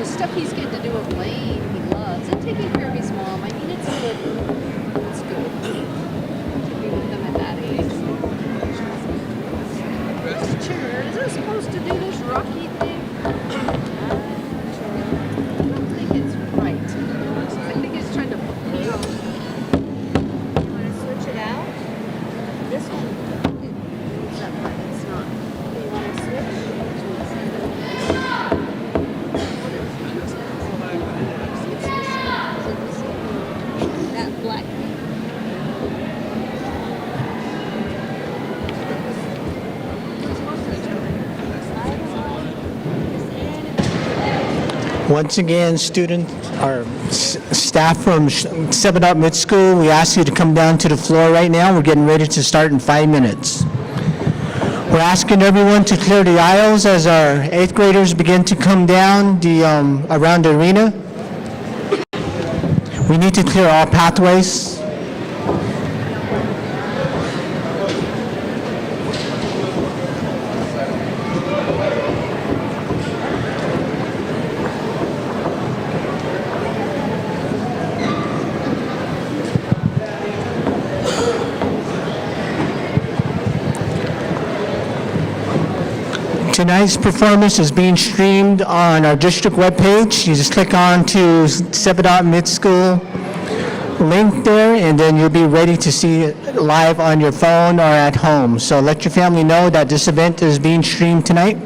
the stuff he's getting to do with Lane, he loves. And taking care of his mom. I mean, it's good. It's good to be with them at that age. This chair, is it supposed to do this rocky thing? I don't think it's right. I think it's trying to put me out. You want to switch it out? This one moves up, but it's not. You want to switch? That black. Once again, student or staff from 7 Up Mid School, we ask you to come down to the floor right now. We're getting ready to start in 5 minutes. We're asking everyone to clear the aisles as our 8th graders begin to come down around the arena. We need to clear all pathways. Tonight's performance is being streamed on our district webpage. You just click on to 7 Mid School link there, and then you'll be ready to see it live on your phone or at home. So let your family know that this event is being streamed tonight.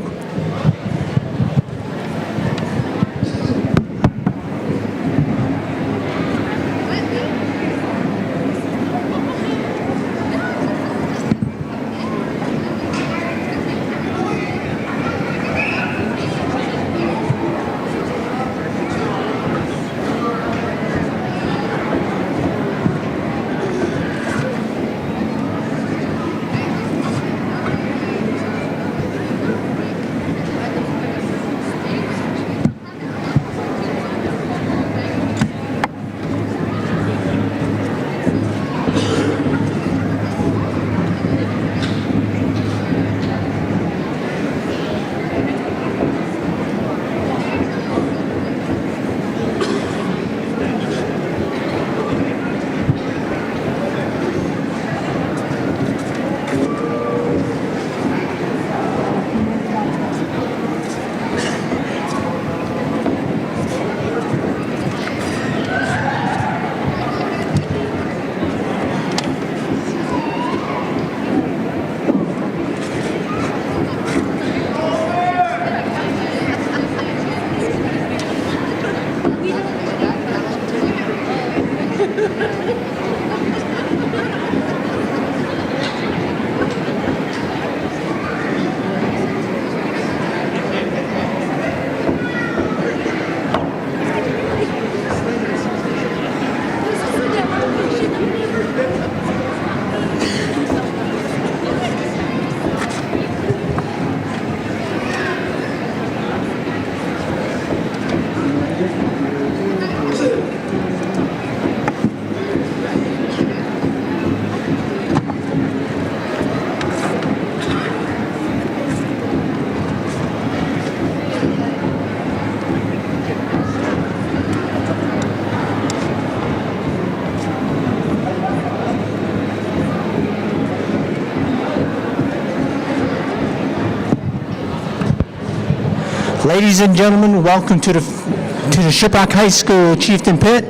Ladies and gentlemen, welcome to the Shiprock High School Chieftain Pit.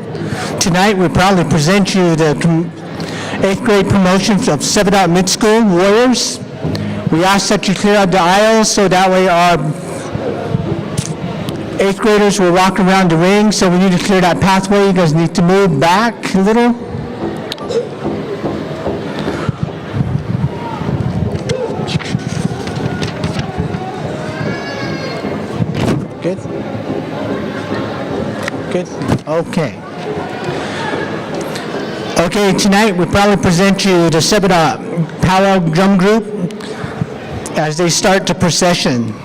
Tonight we proudly present you the 8th grade promotion of 7 Mid School Warriors. We ask that you clear out the aisles so that way our 8th graders will walk around the ring. So we need to clear that pathway. You guys need to move back a little. Good? Good? Okay. Okay, tonight we proudly present you the 7 Powwow Drum Group as they start the procession.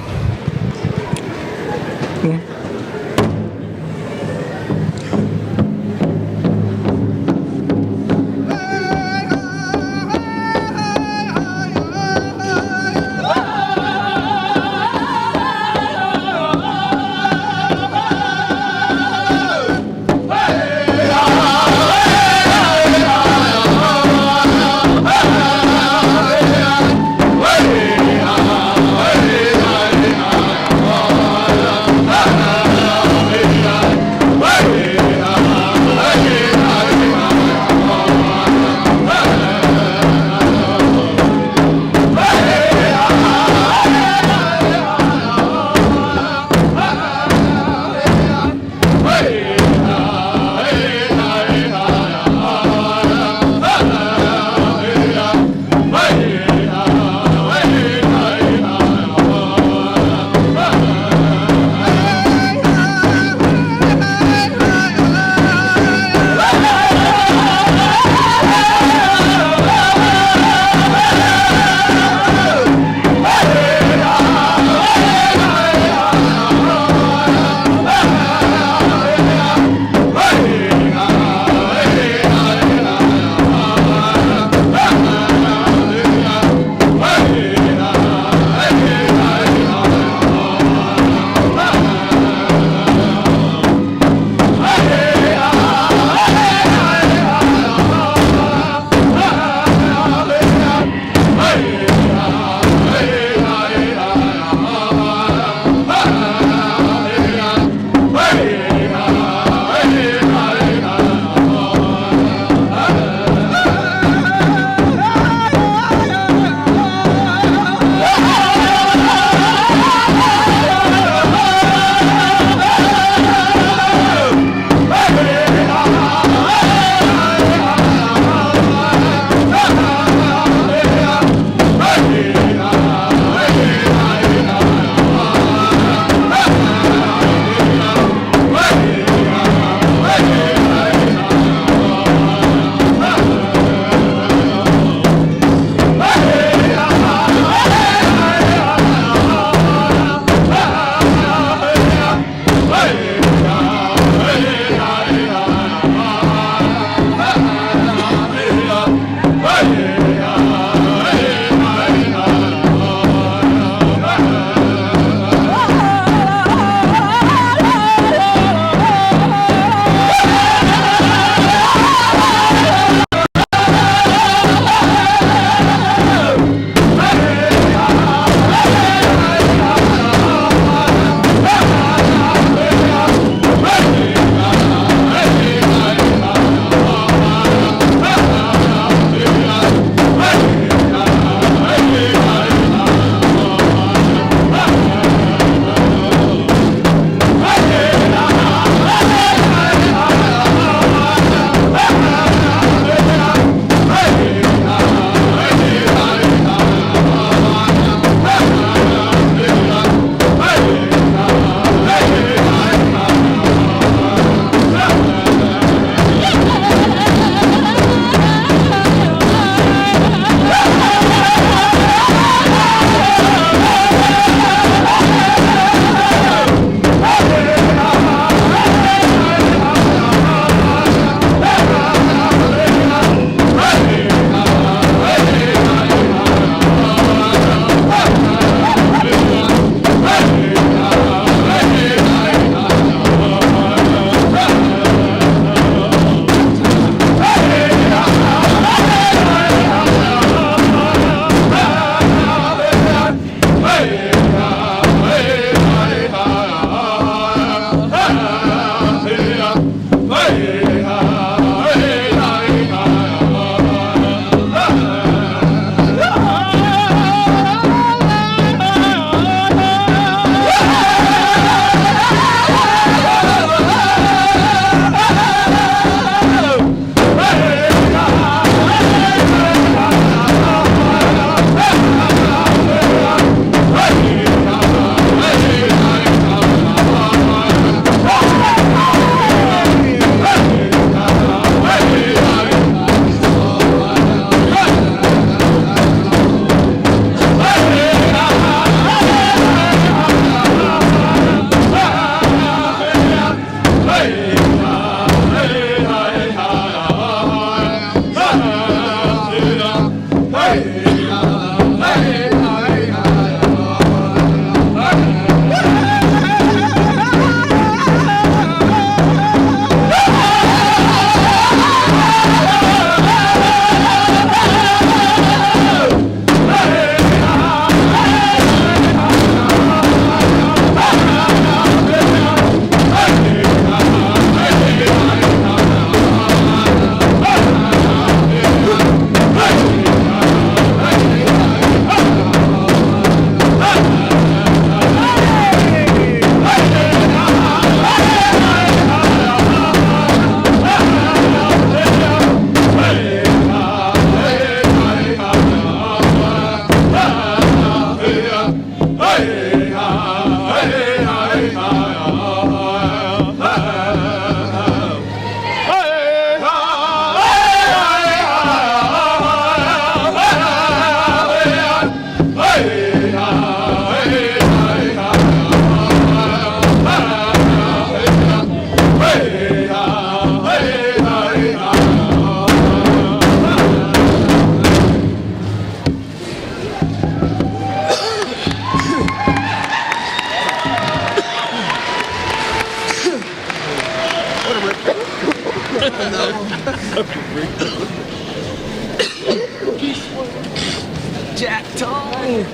Jack Tong.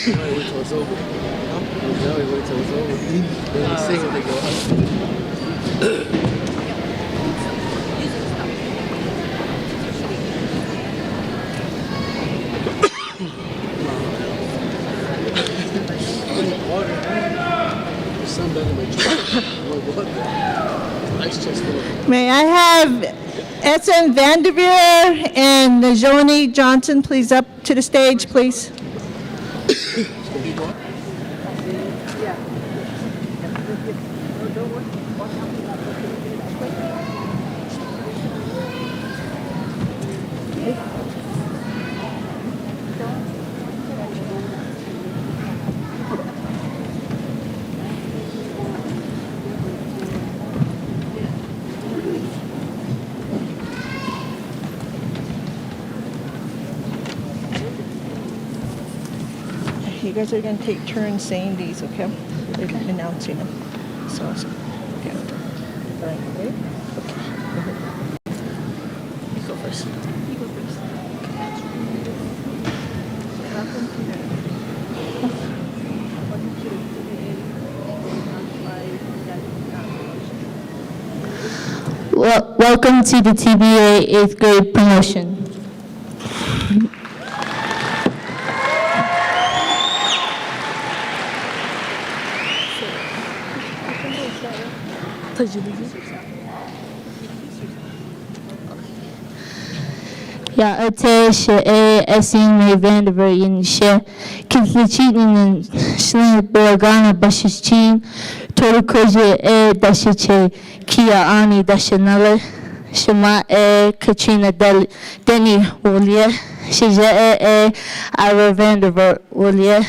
Wait till it's over. Now we wait till it's over. Then we sing and they go up. Some better than my ice chest full of May I have Essen Vanderveer and Najoni Johnson, please, up to the stage, please? You guys are going to take turns saying these, okay? Announcing them. So, okay. All right, ready? You go first. Welcome to the TBA 8th grade promotion. Ja, het Essen Vanderveer in She, Kitlichin Slim Borgana Bashichin, Torikoje Dashiche, Kia Ani Dashanale, Shema Katrina Denny Wolia, Shija Ira Vanderveer Wolia.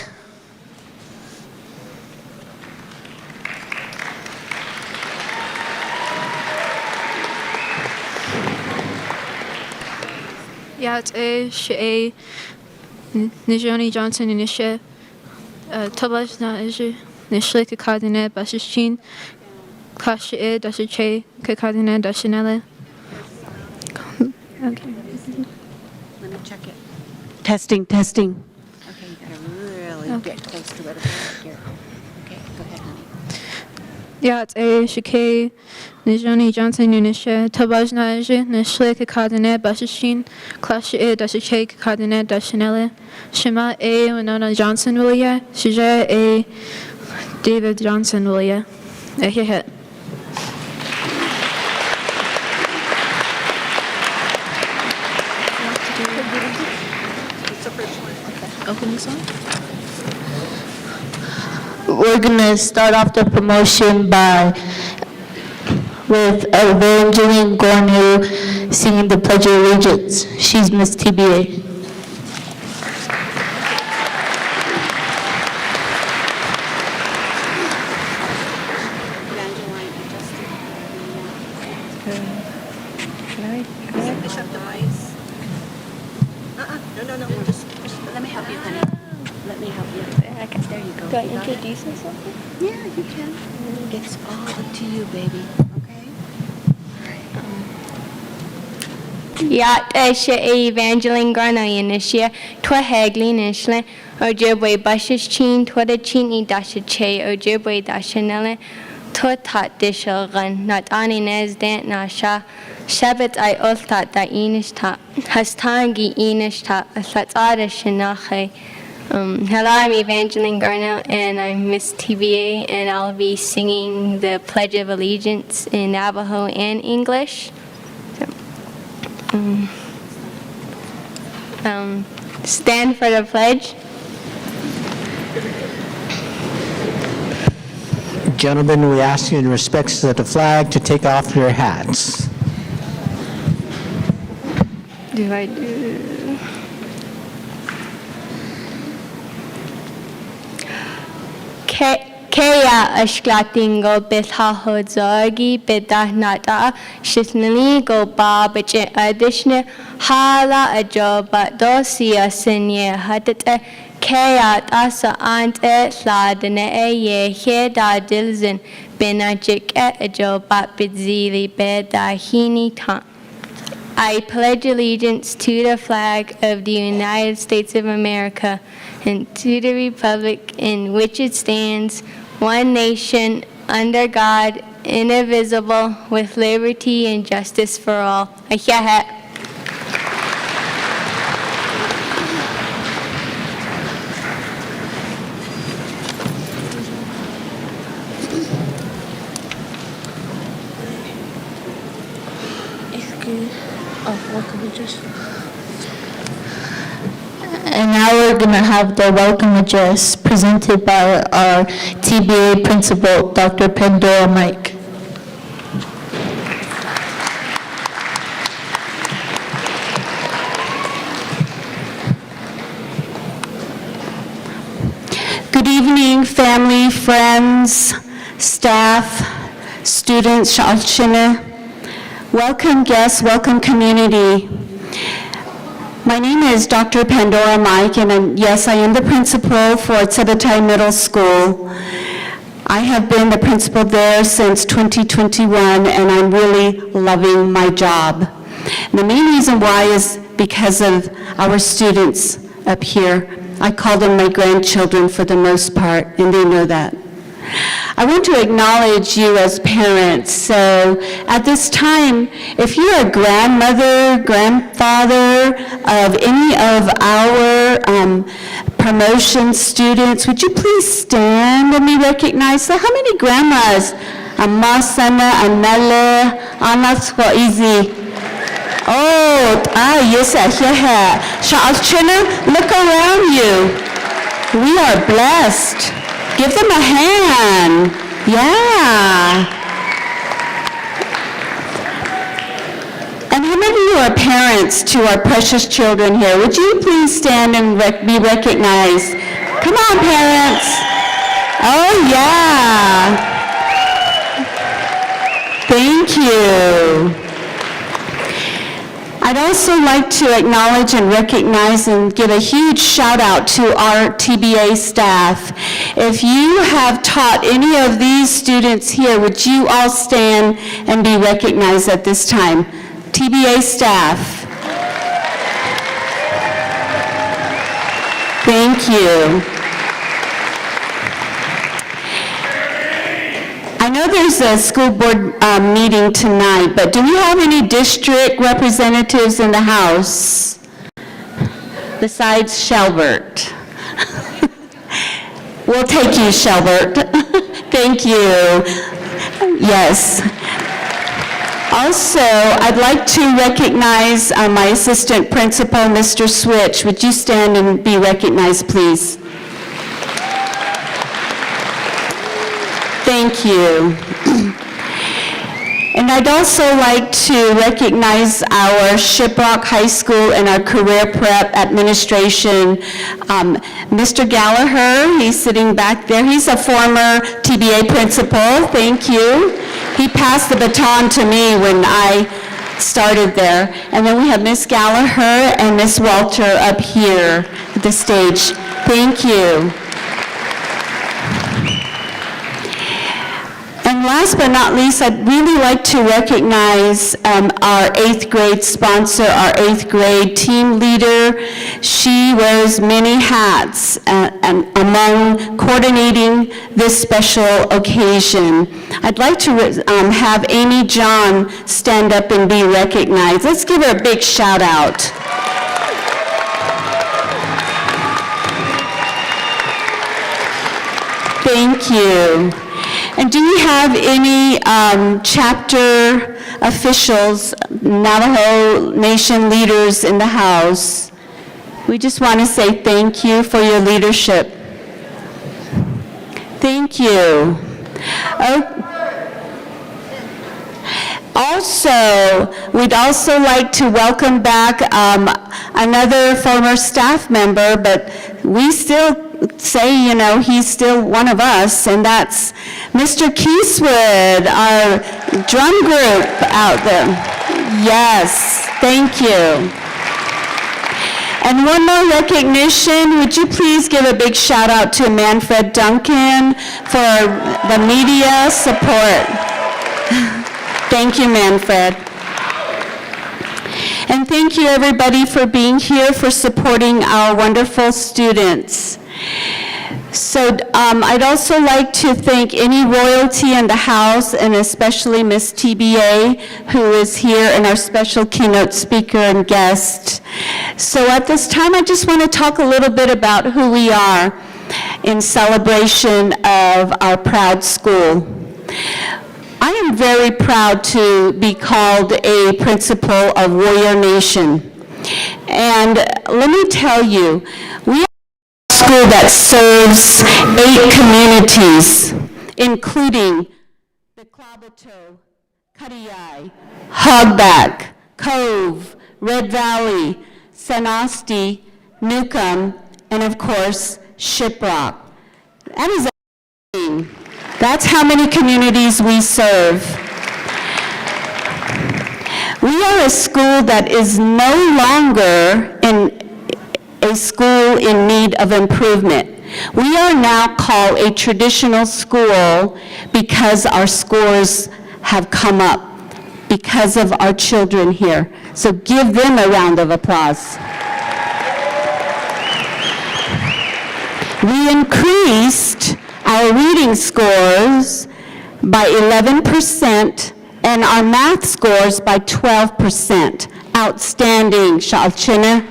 Ja, het is Najoni Johnson in Ishe. Tabaj na Ishe. Nishle Kakadine Bashishin. Kashi Dashiche Kakadine Dashinelle. Let me check it. Testing, testing. Okay, you gotta really get close to it here. Okay, go ahead, honey. Ja, het is Najoni Johnson in Ishe. Tabaj na Ishe. Nishle Kakadine Bashishin. Kashi Dashiche Kakadine Dashinelle. Shema Winona Johnson Willia. Shija David Johnson Willia. Hit. Opening song? We're going to start off the promotion with Evangeline Gornu singing the Pledge of Allegiance. She's Miss TBA. Evangeline, Push up the voice. No. Just let me help you, honey. Let me help you. There you go. Do I You got it? introduce myself? Yeah, you can. It's all up to you, baby. Okay? Ja, Evangeline Garnoyan is here. Twa Haglin Ishle, or Jibway Bushes Chin, Twada Chini Dasha Che, or Jibway Dashanelle, Tot Dishel Run, not Ani Nesdant Nasha, Shabbat I Ultat da Enish Ta, Hastangi Enish Ta, Satsada Shinache. Hello, I'm Evangeline Garno, and I'm Miss TBA, and I'll be singing the Pledge of Allegiance in Navajo and English. Stand for the pledge. Gentlemen, we ask you in respect to the flag to take off your hats. Do I do? Kaya ashklatingo bithahodzagi bidahnata shisnali go babich adishne hala ajoba dosia sinye hatete kaya asa ante sladene ye heda dilzin benajik ajoba bidzili bedahini tan. I pledge allegiance to the flag of the United States of America and to the republic in which it stands, one nation, under God, indivisible, with liberty and justice for all. Ayahat. And now we're going to have the welcome address presented by our TBA principal, Dr. Pandora Mike. Good evening, family, friends, staff, students, Sha'alshina. Welcome guests, welcome community. My name is Dr. Pandora Mike, and yes, I am the principal for Tsebatai Middle School. I have been the principal there since 2021, and I'm really loving my job. And the main reason why is because of our students up here. I call them my grandchildren for the most part, and they know that. I want to acknowledge you as parents. So at this time, if you're a grandmother, grandfather of any of our promotion students, would you please stand and be recognized? So how many grandmas? Amma sana, anale, anas for easy. Oh, yes, here. Sha'alshina, look around you. We are blessed. Give them a hand. Yeah. And how many of you are parents to our precious children here? Would you please stand and be recognized? Come on, parents. Oh, yeah. Thank you. I'd also like to acknowledge and recognize and give a huge shout out to our TBA staff. If you have taught any of these students here, would you all stand and be recognized at this time? TBA staff. Thank you. I know there's a school board meeting tonight, but do we have any district representatives in the house besides Shelbert? We'll take you, Shelbert. Thank you. Yes. Also, I'd like to recognize my assistant principal, Mr. Switch. Would you stand and be recognized, please? Thank you. And I'd also like to recognize our Shiprock High School and our career prep administration. Mr. Gallagher, he's sitting back there. He's a former TBA principal. Thank you. He passed the baton to me when I started there. And then we have Miss Gallagher and Miss Walter up here at the stage. Thank you. And last but not least, I'd really like to recognize our 8th grade sponsor, our 8th grade team leader. She wears many hats among coordinating this special occasion. I'd like to have Amy John stand up and be recognized. Let's give her a big shout out. Thank you. And do we have any chapter officials, Navajo Nation leaders in the house? We just want to say thank you for your leadership. Thank you. Also, we'd also like to welcome back another former staff member, but we still say, you know, he's still one of us, and that's Mr. Keyswood, our drum group out there. Yes, thank you. And one more recognition, would you please give a big shout out to Manfred Duncan for the media support. Thank you, Manfred. And thank you, everybody, for being here, for supporting our wonderful students. So I'd also like to thank any royalty in the house, and especially Miss TBA, who is here, and our special keynote speaker and guest. So at this time, I just want to talk a little bit about who we are in celebration of our proud school. I am very proud to be called a principal of Warrior Nation. And let me tell you, we are a school that serves 8 communities, including the Clabato, Kadiyai, Hogback, Cove, Red Valley, Sanasti, Newcomb, and of course, Shiprock. That is amazing. That's how many communities we serve. We are a school that is no longer a school in need of improvement. We are now called a traditional school because our scores have come up because of our children here. So give them a round of applause. We increased our reading scores by 11% and our math scores by 12%. Outstanding, Shalchina.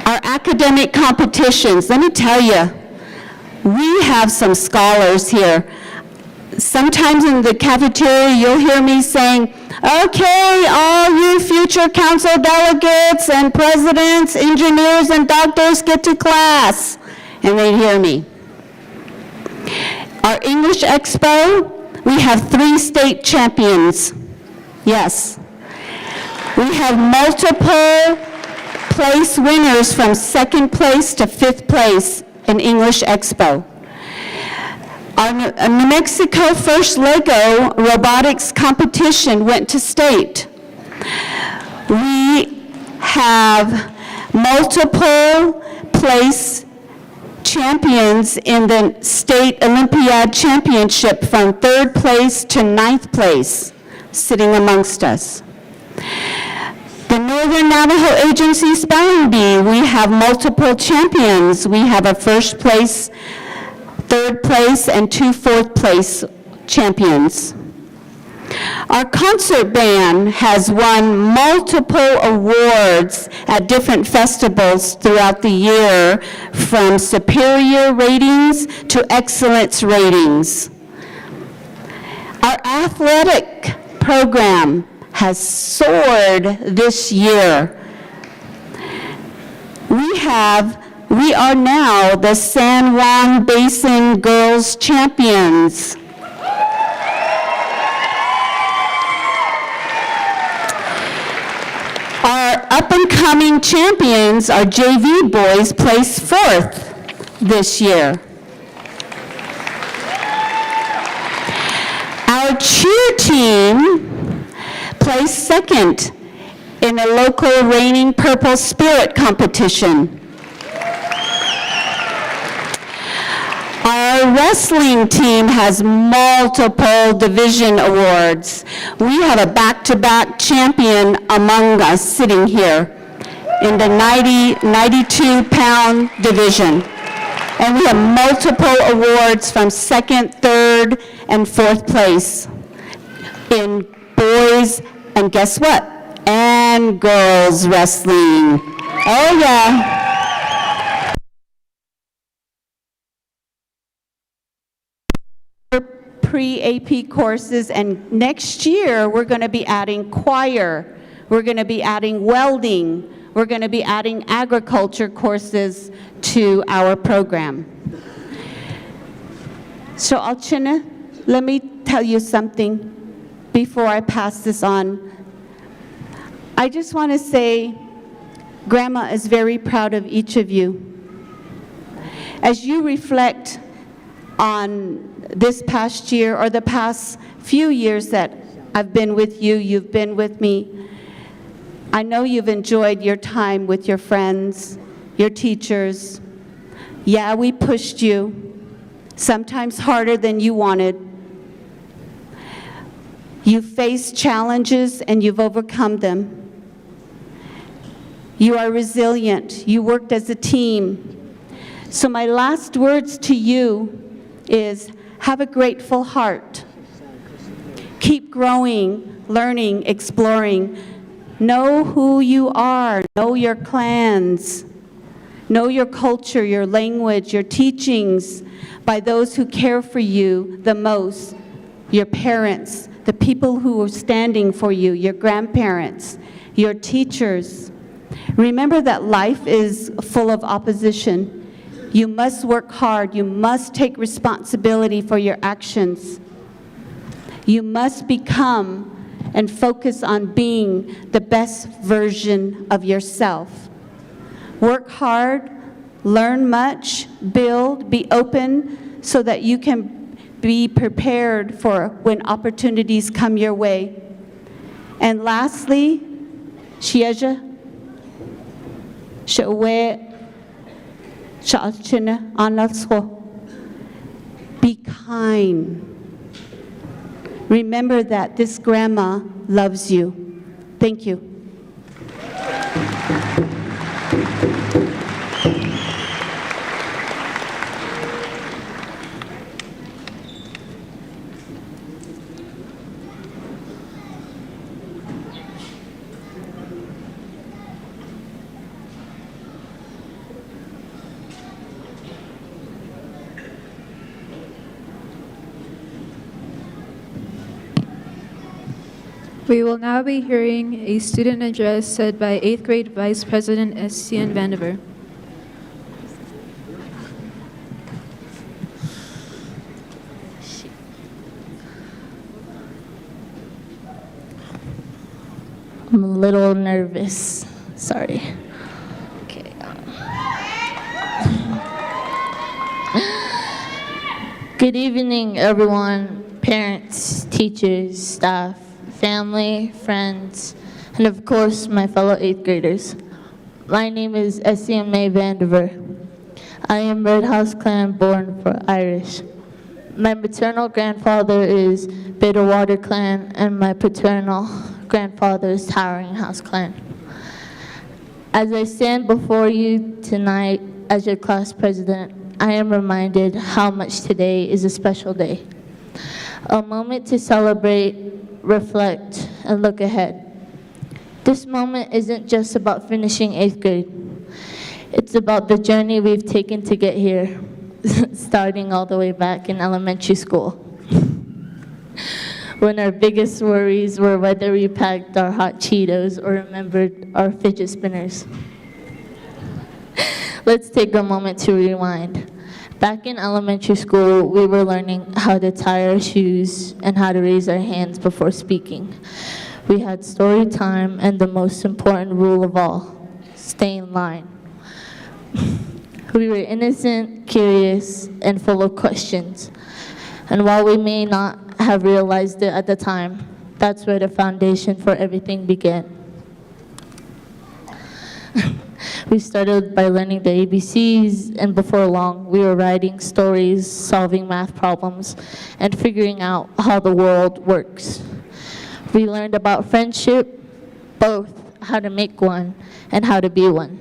Our academic competitions, let me tell you, we have some scholars here. Sometimes in the cafeteria, you'll hear me saying, okay, all you future council delegates and presidents, engineers, and doctors get to class. And they'd hear me. Our English Expo, we have 3 state champions. Yes. We have multiple place winners from 2nd place to 5th place in English Expo. Our New Mexico First Lego robotics competition went to state. We have multiple place champions in the state Olympiad championship from 3rd place to 9th place sitting amongst us. The Northern Navajo Agency Spelling Bee, we have multiple champions. We have a 1st place, 3rd place, and 2 4th place champions. Our concert band has won multiple awards at different festivals throughout the year, from superior ratings to excellence ratings. Our athletic program has soared this year. We are now the San Juan Basin Girls Champions. Our up-and-coming champions, our JV boys, placed 4th this year. Our cheer team placed 2nd in a local Reigning Purple Spirit competition. Our wrestling team has multiple division awards. We have a back-to-back champion among us sitting here in the 92-pound division. And we have multiple awards from 2nd, 3rd, and 4th place in boys, and guess what? And girls wrestling. Oh yeah. Pre-AP courses, and next year we're going to be adding choir, we're going to be adding welding, we're going to be adding agriculture courses to our program. So Alchina, let me tell you something before I pass this on. I just want to say Grandma is very proud of each of you. As you reflect on this past year or the past few years that I've been with you, you've been with me, I know you've enjoyed your time with your friends, your teachers. Yeah, we pushed you, sometimes harder than you wanted. You've faced challenges and you've overcome them. You are resilient. You worked as a team. So my last words to you is, have a grateful heart. Keep growing, learning, exploring. Know who you are. Know your clans. Know your culture, your language, your teachings by those who care for you the most, your parents, the people who are standing for you, your grandparents, your teachers. Remember that life is full of opposition. You must work hard. You must take responsibility for your actions. You must become and focus on being the best version of yourself. Work hard, learn much, build, be open so that you can be prepared for when opportunities come your way. And lastly, Shiaja, be kind. Remember that this grandma loves you. Thank you. We will now be hearing a student address said by 8th grade Vice President Estienne Vandiver. I'm a little nervous. Sorry. Okay. Good evening, everyone, parents, teachers, staff, family, friends, and of course, my fellow 8th graders. My name is Estienne Vandiver. I am Red House Clan born for Irish. My maternal grandfather is Bitterwater Clan, and my paternal grandfather is Towering House Clan. As I stand before you tonight as your class president, I am reminded how much today is a special day. A moment to celebrate, reflect, and look ahead. This moment isn't just about finishing 8th grade. It's about the journey we've taken to get here, starting all the way back in elementary school, when our biggest worries were whether we packed our hot Cheetos or remembered our fidget spinners. Let's take a moment to rewind. Back in elementary school, we were learning how to tie our shoes and how to raise our hands before speaking. We had story time and the most important rule of all, stay in line. We were innocent, curious, and full of questions. And while we may not have realized it at the time, that's where the foundation for everything began. We started by learning the ABCs, and before long, we were writing stories, solving math problems, and figuring out how the world works. We learned about friendship, both how to make one and how to be one.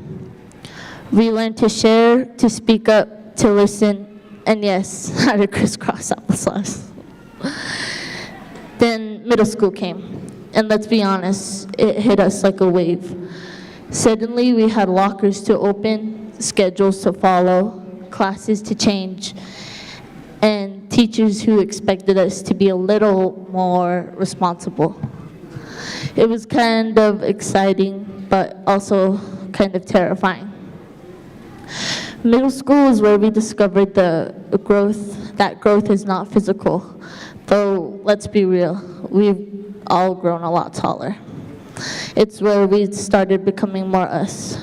We learned to share, to speak up, to listen, and yes, how to crisscross applesauce. Then middle school came, and let's be honest, it hit us like a wave. Suddenly, we had lockers to open, schedules to follow, classes to change, and teachers who expected us to be a little more responsible. It was kind of exciting, but also kind of terrifying. Middle school is where we discovered that growth is not physical, though let's be real, we've all grown a lot taller. It's where we started becoming more us.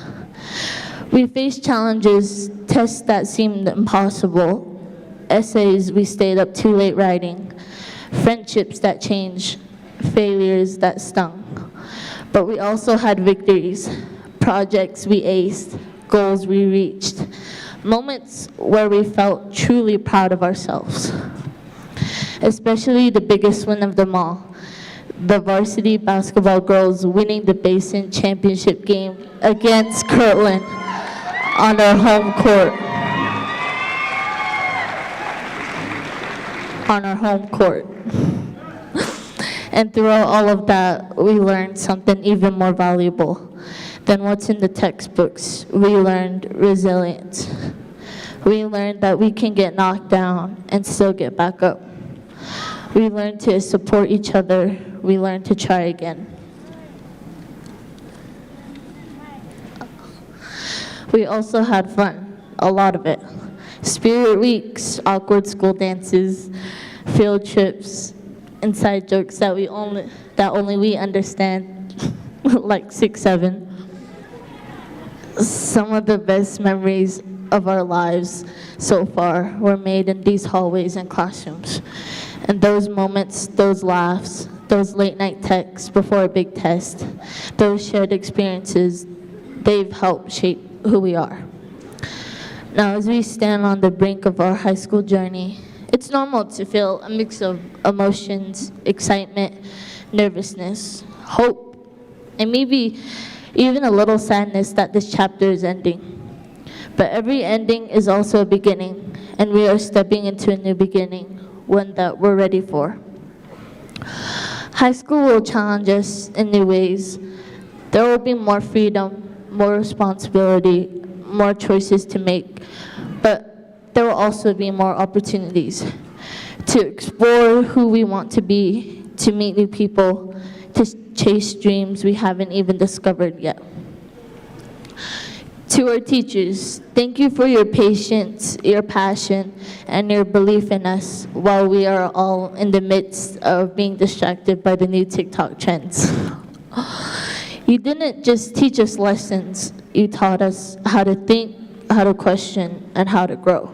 We faced challenges, tests that seemed impossible, essays we stayed up too late writing, friendships that changed, failures that stung. But we also had victories, projects we aced, goals we reached, moments where we felt truly proud of ourselves. Especially the biggest win of them all, the varsity basketball girls winning the Basin Championship game against Kirtland on our home court. On our home court. And throughout all of that, we learned something even more valuable than what's in the textbooks. We learned resilience. We learned that we can get knocked down and still get back up. We learned to support each other. We learned to try again. We also had fun, a lot of it. Spirit weeks, awkward school dances, field trips, inside jokes that only we understand, like 6, 7. Some of the best memories of our lives so far were made in these hallways and classrooms. And those moments, those laughs, those late night texts before a big test, those shared experiences, they've helped shape who we are. Now, as we stand on the brink of our high school journey, it's normal to feel a mix of emotions, excitement, nervousness, hope, and maybe even a little sadness that this chapter is ending. But every ending is also a beginning, and we are stepping into a new beginning, one that we're ready for. High school will challenge us in new ways. There will be more freedom, more responsibility, more choices to make, but there will also be more opportunities to explore who we want to be, to meet new people, to chase dreams we haven't even discovered yet. To our teachers, thank you for your patience, your passion, and your belief in us while we are all in the midst of being distracted by the new TikTok trends. You didn't just teach us lessons, you taught us how to think, how to question, and how to grow.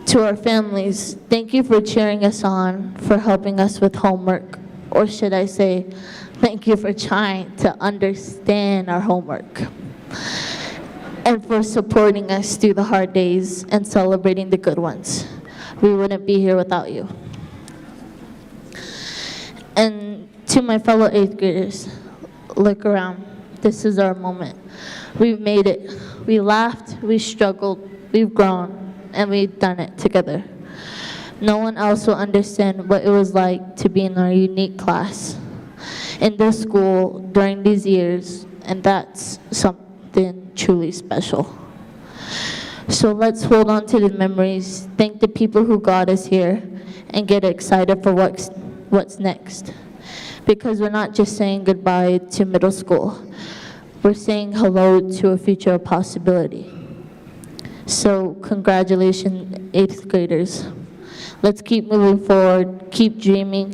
To our families, thank you for cheering us on, for helping us with homework, or should I say, thank you for trying to understand our homework, and for supporting us through the hard days and celebrating the good ones. We wouldn't be here without you. And to my fellow 8th graders, look around. This is our moment. We've made it. We laughed, we struggled, we've grown, and we've done it together. No one else will understand what it was like to be in our unique class, in this school, during these years, and that's something truly special. So let's hold on to the memories, thank the people who got us here, and get excited for what's next. Because we're not just saying goodbye to middle school, we're saying hello to a future of possibility. So congratulations, 8th graders. Let's keep moving forward, keep dreaming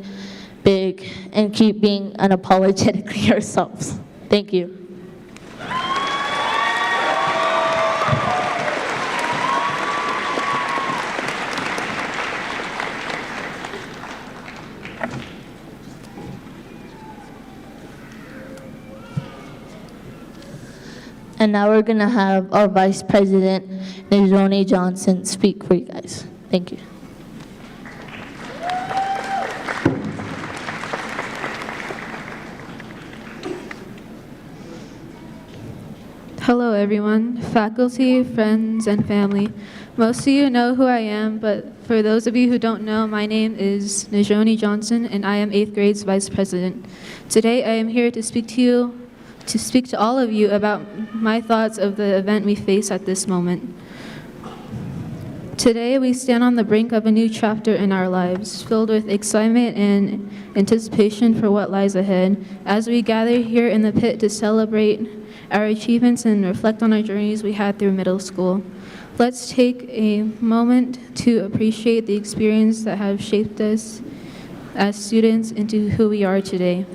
big, and keep being unapologetically ourselves. Thank you. And now we're going to have our Vice President, Najoni Johnson, speak for you guys. Thank you. Hello everyone, faculty, friends, and family. Most of you know who I am, but for those of you who don't know, my name is Najoni Johnson, and I am 8th grade's Vice President. Today I am here to speak to all of you about my thoughts of the event we face at this moment. Today we stand on the brink of a new chapter in our lives, filled with excitement and anticipation for what lies ahead, as we gather here in the pit to celebrate our achievements and reflect on our journeys we had through middle school. Let's take a moment to appreciate the experience that have shaped us as students into who we are today.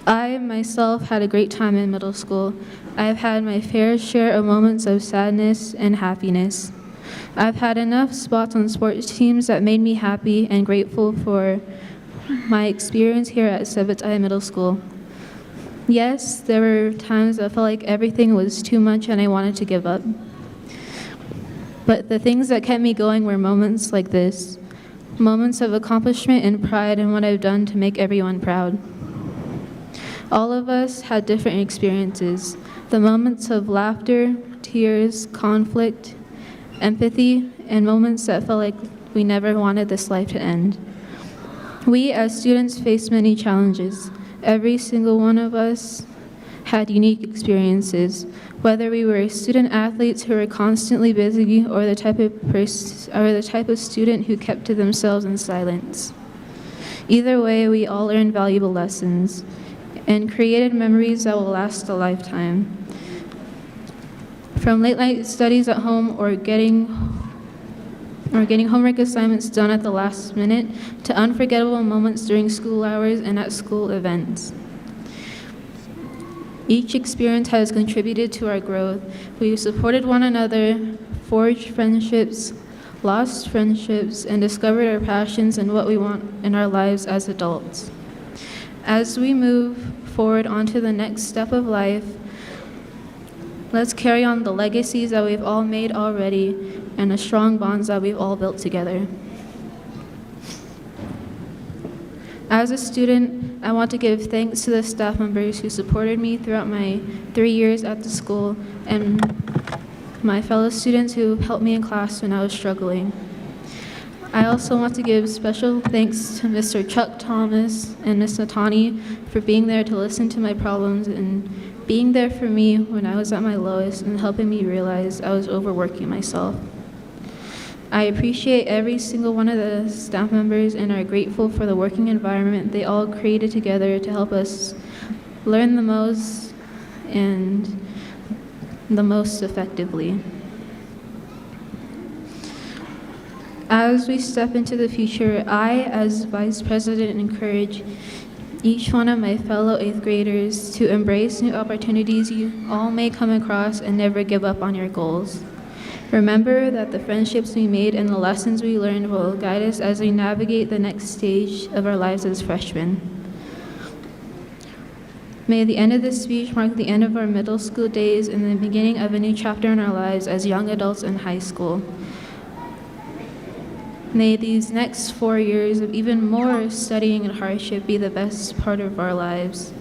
I myself had a great time in middle school. I've had my fair share of moments of sadness and happiness. I've had enough spots on sports teams that made me happy and grateful for my experience here at Sevitai Middle School. Yes, there were times I felt like everything was too much and I wanted to give up. But the things that kept me going were moments like this, moments of accomplishment and pride in what I've done to make everyone proud. All of us had different experiences, the moments of laughter, tears, conflict, empathy, and moments that felt like we never wanted this life to end. We as students faced many challenges. Every single one of us had unique experiences, whether we were student athletes who were constantly busy or the type of student who kept to themselves in silence. Either way, we all learned valuable lessons and created memories that will last a lifetime. From late night studies at home or getting homework assignments done at the last minute to unforgettable moments during school hours and at school events. Each experience has contributed to our growth. We've supported one another, forged friendships, lost friendships, and discovered our passions and what we want in our lives as adults. As we move forward onto the next step of life, let's carry on the legacies that we've all made already and the strong bonds that we've all built together. As a student, I want to give thanks to the staff members who supported me throughout my 3 years at the school and my fellow students who helped me in class when I was struggling. I also want to give special thanks to Mr. Chuck Thomas and Ms. Natani for being there to listen to my problems and being there for me when I was at my lowest and helping me realize I was overworking myself. I appreciate every single one of the staff members and are grateful for the working environment they all created together to help us learn the most and the most effectively. As we step into the future, I, as Vice President, encourage each one of my fellow 8th graders to embrace new opportunities you all may come across and never give up on your goals. Remember that the friendships we made and the lessons we learned will guide us as we navigate the next stage of our lives as freshmen. May the end of this speech mark the end of our middle school days and the beginning of a new chapter in our lives as young adults in high school. May these next 4 years of even more studying and hardship be the best part of our lives.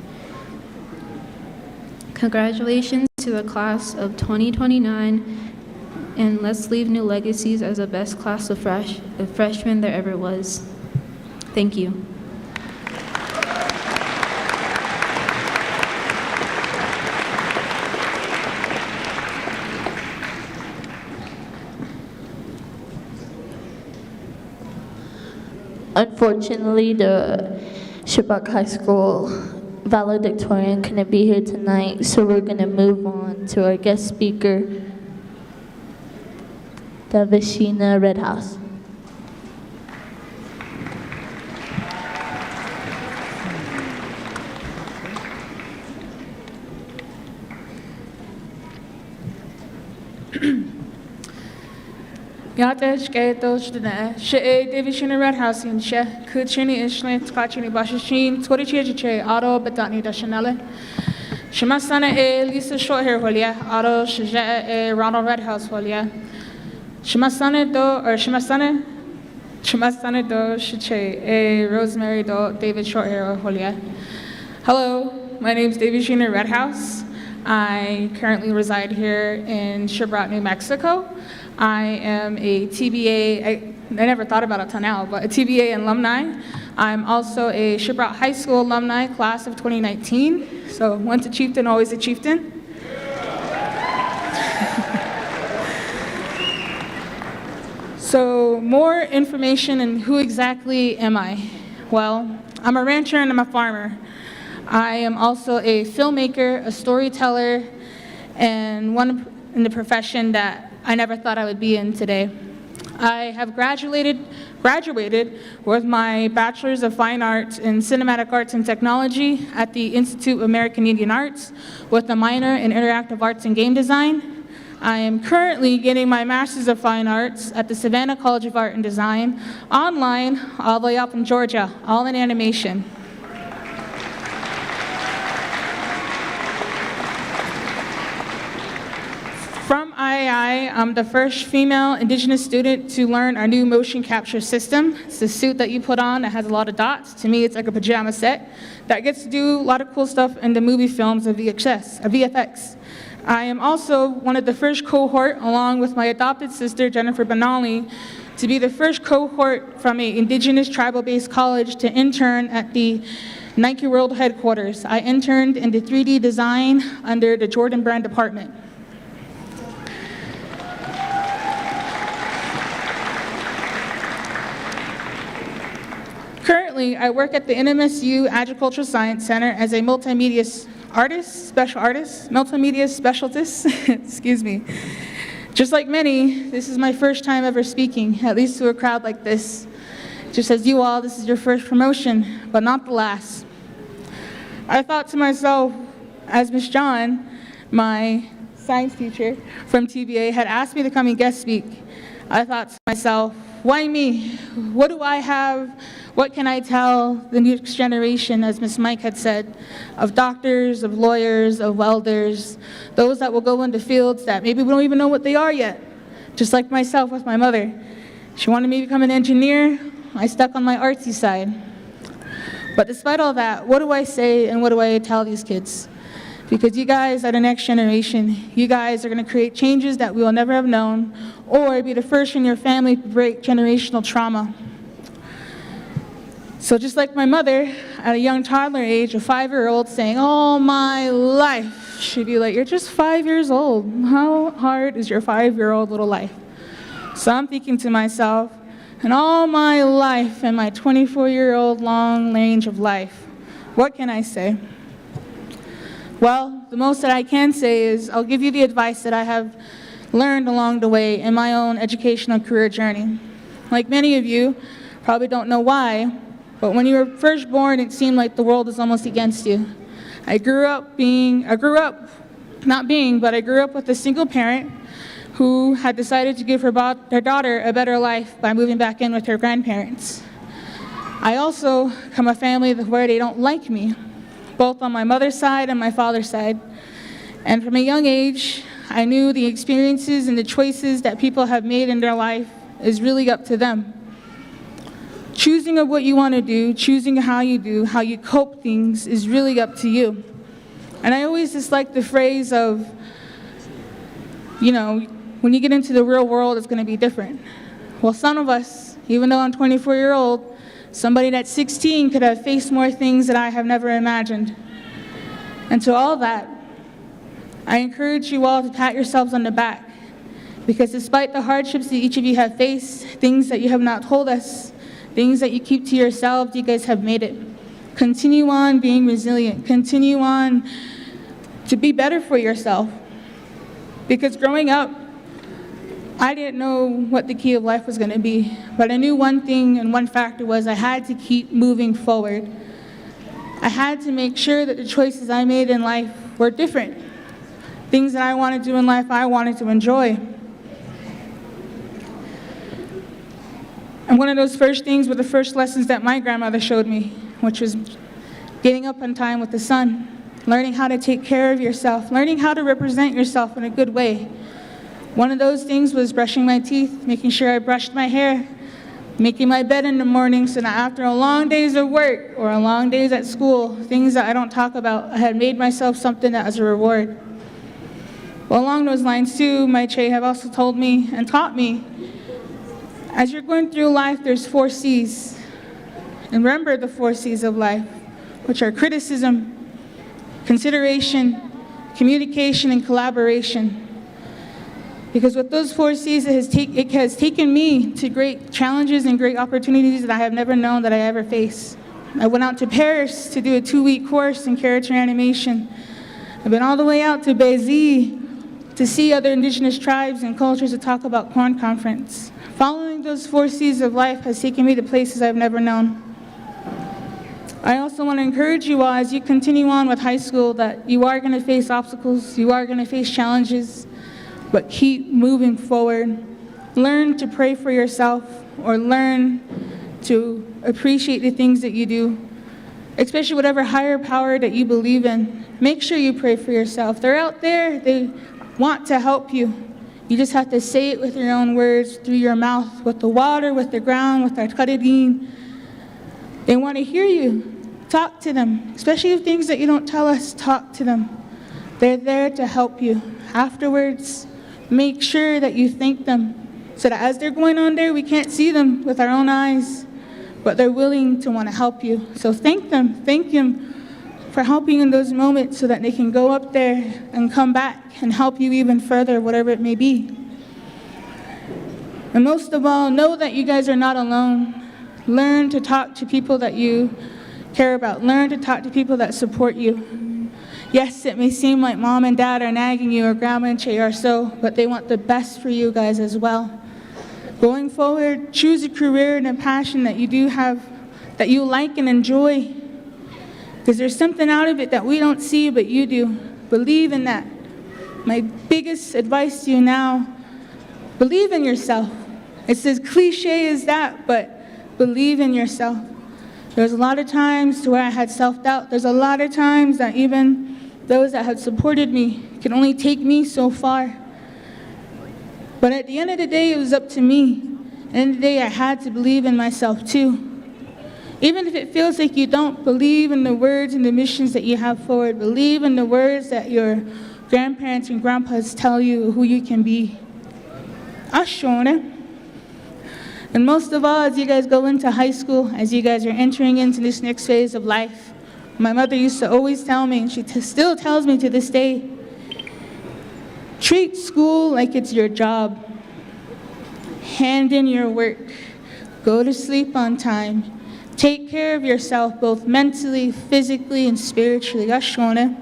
Congratulations to the class of 2029, and let's leave new legacies as the best class of freshmen there ever was. Thank you. Unfortunately, the Shiprock High School valedictorian couldn't be here tonight, so we're going to move on to our guest speaker, Davishina Redhouse. Yate shketo shdene she Davishina Redhouse in she kuchini ishne tkachini bashishin torichiche auto betani dashanele. Shimasana Lisa Shorthair holia auto shije Ronald Redhouse holia. Shimasane do shiche Rosemary do David Shorthair holia. Hello, my name is Davishina Redhouse. I currently reside here in Sherbrooke, New Mexico. I am a TBA, I never thought about it till now, but a TBA alumni. I'm also a Sherbrooke High School alumni, class of 2019. So once a chieftain, always a chieftain. So more information on who exactly am I? Well, I'm a rancher and I'm a farmer. I am also a filmmaker, a storyteller, and one in the profession that I never thought I would be in today. I have graduated graduated with my Bachelor's of Fine Arts in Cinematic Arts and Technology at the Institute of American Indian Arts with a minor in Interactive Arts and Game Design. I am currently getting my Master's of Fine Arts at the Savannah College of Art and Design, online, all the way up in Georgia, all in animation. From IAI, I'm the first female Indigenous student to learn our new motion capture system. It's the suit that you put on that has a lot of dots. To me, it's like a pajama set that gets to do a lot of cool stuff in the movie films of VFX. I am also one of the first cohort, along with my adopted sister, Jennifer Benali, to be the first cohort from an Indigenous tribal-based college to intern at the Nike World headquarters. I interned in the 3D design under the Jordan Brand department. Currently, I work at the NMSU Agricultural Science Center as a multimedia multimedia specialist, excuse me. Just like many, this is my first time ever speaking, at least to a crowd like this. Just as you all, this is your first promotion, but not the last. I thought to myself, as Ms. John, my science teacher from TBA, had asked me to come and guest speak, I thought to myself, why me? What do I have? What can I tell the next generation, as Ms. Mike had said, of doctors, of lawyers, of welders, those that will go into fields that maybe we don't even know what they are yet, just like myself with my mother. She wanted me to become an engineer. I stuck on my artsy side. But despite all that, what do I say and what do I tell these kids? Because you guys are the next generation. You guys are going to create changes that we will never have known, or be the first in your family to break generational trauma. So just like my mother, at a young toddler age, a 5-year-old saying, all my life, she'd be like, you're just 5 years old. How hard is your 5-year-old little life? So I'm thinking to myself, in all my life and my 24-year-old long range of life, what can I say? Well, the most that I can say is I'll give you the advice that I have learned along the way in my own educational career journey. Like many of you, probably don't know why, but when you were first born, it seemed like the world was almost against you. I grew up with a single parent who had decided to give her daughter a better life by moving back in with her grandparents. I also come from a family where they don't like me, both on my mother's side and my father's side. And from a young age, I knew the experiences and the choices that people have made in their life is really up to them. Choosing of what you want to do, choosing how you cope things is really up to you. And I always just like the phrase of, when you get into the real world, it's going to be different. Well, some of us, even though I'm 24-year-old, somebody that's 16 could have faced more things that I have never imagined. And to all that, I encourage you all to pat yourselves on the back, because despite the hardships that each of you have faced, things that you have not told us, things that you keep to yourselves, you guys have made it. Continue on being resilient. Continue on to be better for yourself. Because growing up, I didn't know what the key of life was going to be, but I knew one thing and one factor was I had to keep moving forward. I had to make sure that the choices I made in life were different. Things that I wanted to do in life, I wanted to enjoy. And one of those first things were the first lessons that my grandmother showed me, which was getting up on time with the sun, learning how to take care of yourself, learning how to represent yourself in a good way. One of those things was brushing my teeth, making sure I brushed my hair, making my bed in the morning so that after a long days of work or a long days at school, things that I don't talk about, I had made myself something that was a reward. Well, along those lines too, my Che have also told me and taught me, as you're going through life, there's 4 C's. And remember the 4 C's of life, which are criticism, consideration, communication, and collaboration. Because with those 4 C's, it has taken me to great challenges and great opportunities that I have never known that I ever face. I went out to Paris to do a 2-week course in character animation. I've been all the way out to Béziers to see other indigenous tribes and cultures to talk about Corn Conference. Following those 4 C's of life has taken me to places I've never known. I also want to encourage you all as you continue on with high school that you are going to face obstacles, you are going to face challenges, but keep moving forward. Learn to pray for yourself or learn to appreciate the things that you do, especially whatever higher power that you believe in. Make sure you pray for yourself. They're out there, they want to help you. You just have to say it with your own words, through your mouth, with the water, with the ground, with our karadin. They want to hear you. Talk to them, especially the things that you don't tell us, talk to them. They're there to help you. Afterwards, make sure that you thank them so that as they're going on there, we can't see them with our own eyes, but they're willing to want to help you. So thank them for helping in those moments so that they can go up there and come back and help you even further, whatever it may be. And most of all, know that you guys are not alone. Learn to talk to people that you care about. Learn to talk to people that support you. Yes, it may seem like mom and dad are nagging you or grandma and Che are so, but they want the best for you guys as well. Going forward, choose a career and a passion that you do have, that you like and enjoy. Because there's something out of it that we don't see, but you do. Believe in that. My biggest advice to you now, believe in yourself. It's as cliche as that, but believe in yourself. There's a lot of times to where I had self-doubt. There's a lot of times that even those that had supported me could only take me so far. But at the end of the day, it was up to me. At the end of the day, I had to believe in myself too. Even if it feels like you don't, believe in the words and the missions that you have forward. Believe in the words that your grandparents and grandpas tell you who you can be. Ashona. And most of all, as you guys go into high school, as you guys are entering into this next phase of life, my mother used to always tell me, and she still tells me to this day, treat school like it's your job. Hand in your work. Go to sleep on time. Take care of yourself, both mentally, physically, and spiritually. Ashona.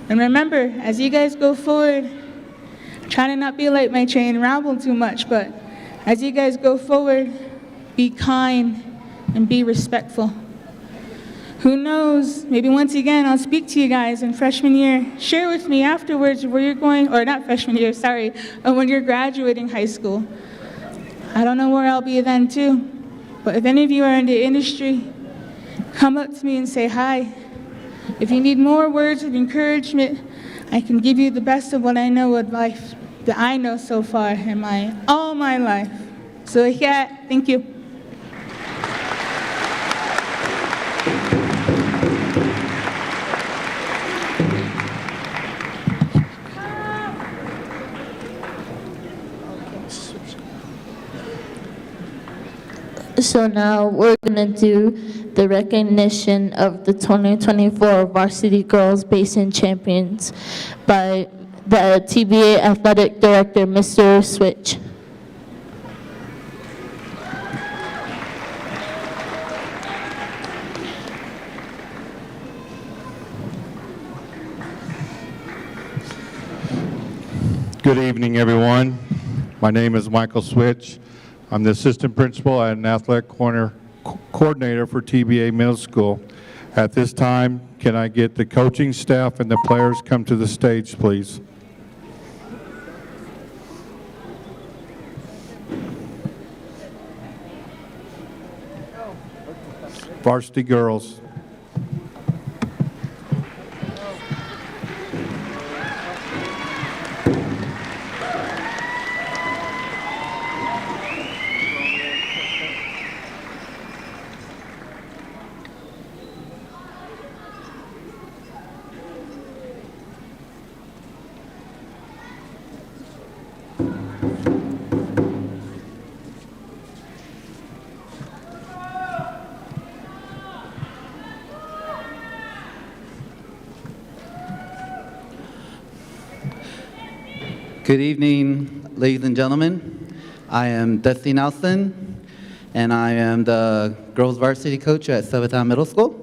And remember, as you guys go forward, try to not be like my chain ramble too much, but as you guys go forward, be kind and be respectful. Who knows, maybe once again I'll speak to you guys in freshman year. Share with me afterwards where you're going, or not freshman year, sorry, when you're graduating high school. I don't know where I'll be then too, but if any of you are in the industry, come up to me and say hi. If you need more words of encouragement, I can give you the best of what I know of life, that I know so far in all my life. So yeah, thank you. So now we're going to do the recognition of the 2024 Varsity Girls Basin Champions by the TBA Athletic Director, Mr. Switch. Good evening, everyone. My name is Michael Switch. I'm the assistant principal and athletic coordinator for TBA Middle School. At this time, can I get the coaching staff and the players come to the stage, please? Varsity girls. Good evening, ladies and gentlemen. I am Dusty Nelson, and I am the girls varsity coach at Sevatown Middle School.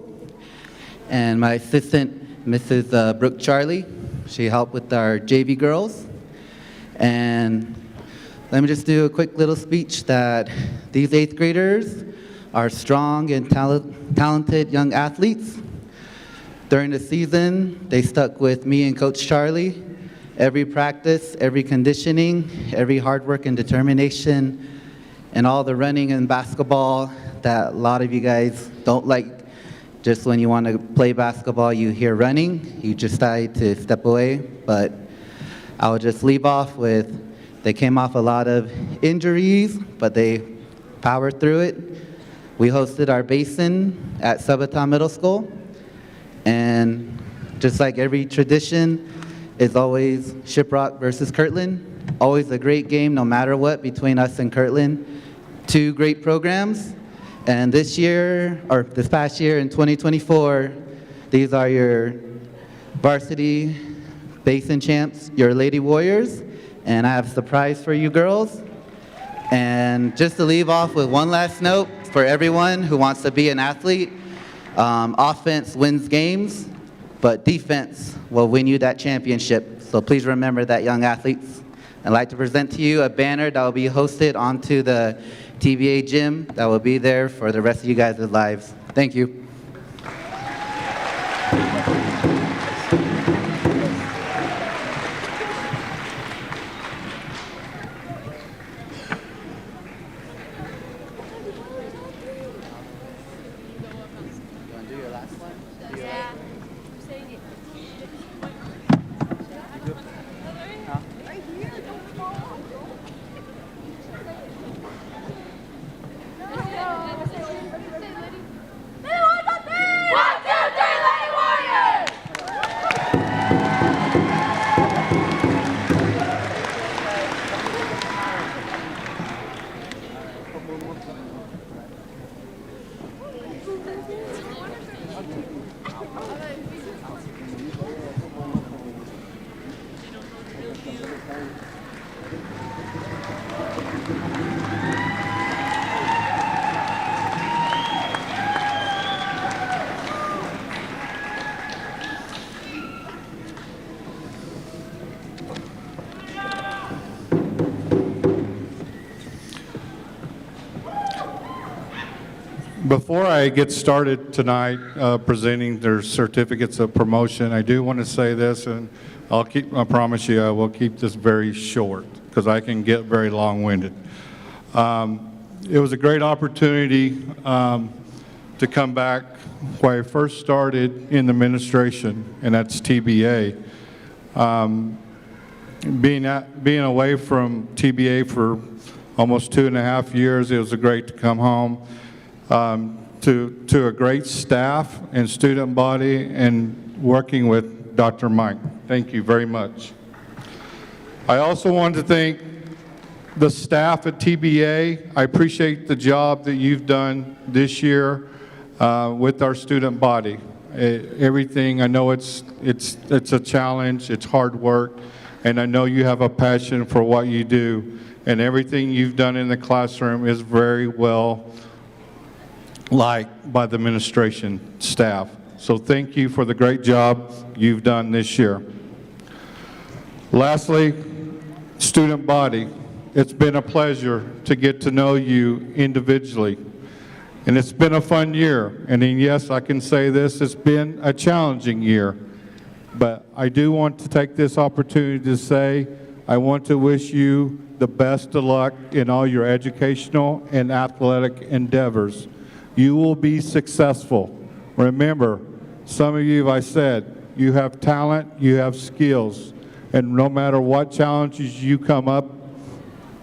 And my assistant, Mrs. Brooke Charlie, she helped with our JV girls. And let me just do a quick little speech that these 8th graders are strong and talented young athletes. During the season, they stuck with me and Coach Charlie. Every practice, every conditioning, every hard work and determination, and all the running and basketball that a lot of you guys don't like. Just when you want to play basketball, you hear running, you just decide to step away. But I'll just leave off with, they came off a lot of injuries, but they powered through it. We hosted our basin at Sabaton Middle School, and just like every tradition, is always Shiprock versus Kirtland. Always a great game, no matter what, between us and Kirtland. 2 great programs. And this year, or this past year in 2024, these are your varsity basin champs, your Lady Warriors. And I have a surprise for you girls. And just to leave off with one last note for everyone who wants to be an athlete, offense wins games, but defense will win you that championship. So please remember that, young athletes. I'd like to present to you a banner that will be hosted onto the TBA gym that will be there for the rest of you guys' lives. Thank you. Before I get started tonight presenting their certificates of promotion, I do want to say this, and I promise you I will keep this very short because I can get very long-winded. It was a great opportunity to come back where I first started in administration, and that's TBA. Being away from TBA for almost 2.5 years, it was great to come home. To a great staff and student body and working with Dr. Mike. Thank you very much. I also want to thank the staff at TBA. I appreciate the job that you've done this year with our student body. Everything, I know it's a challenge, it's hard work, and I know you have a passion for what you do, and everything you've done in the classroom is very well liked by the administration staff. So thank you for the great job you've done this year. Lastly, student body, it's been a pleasure to get to know you individually. And it's been a fun year. And then, yes, I can say this, it's been a challenging year. But I do want to take this opportunity to say I want to wish you the best of luck in all your educational and athletic endeavors. You will be successful. Remember, some of you, I said, you have talent, you have skills, and no matter what challenges you come up,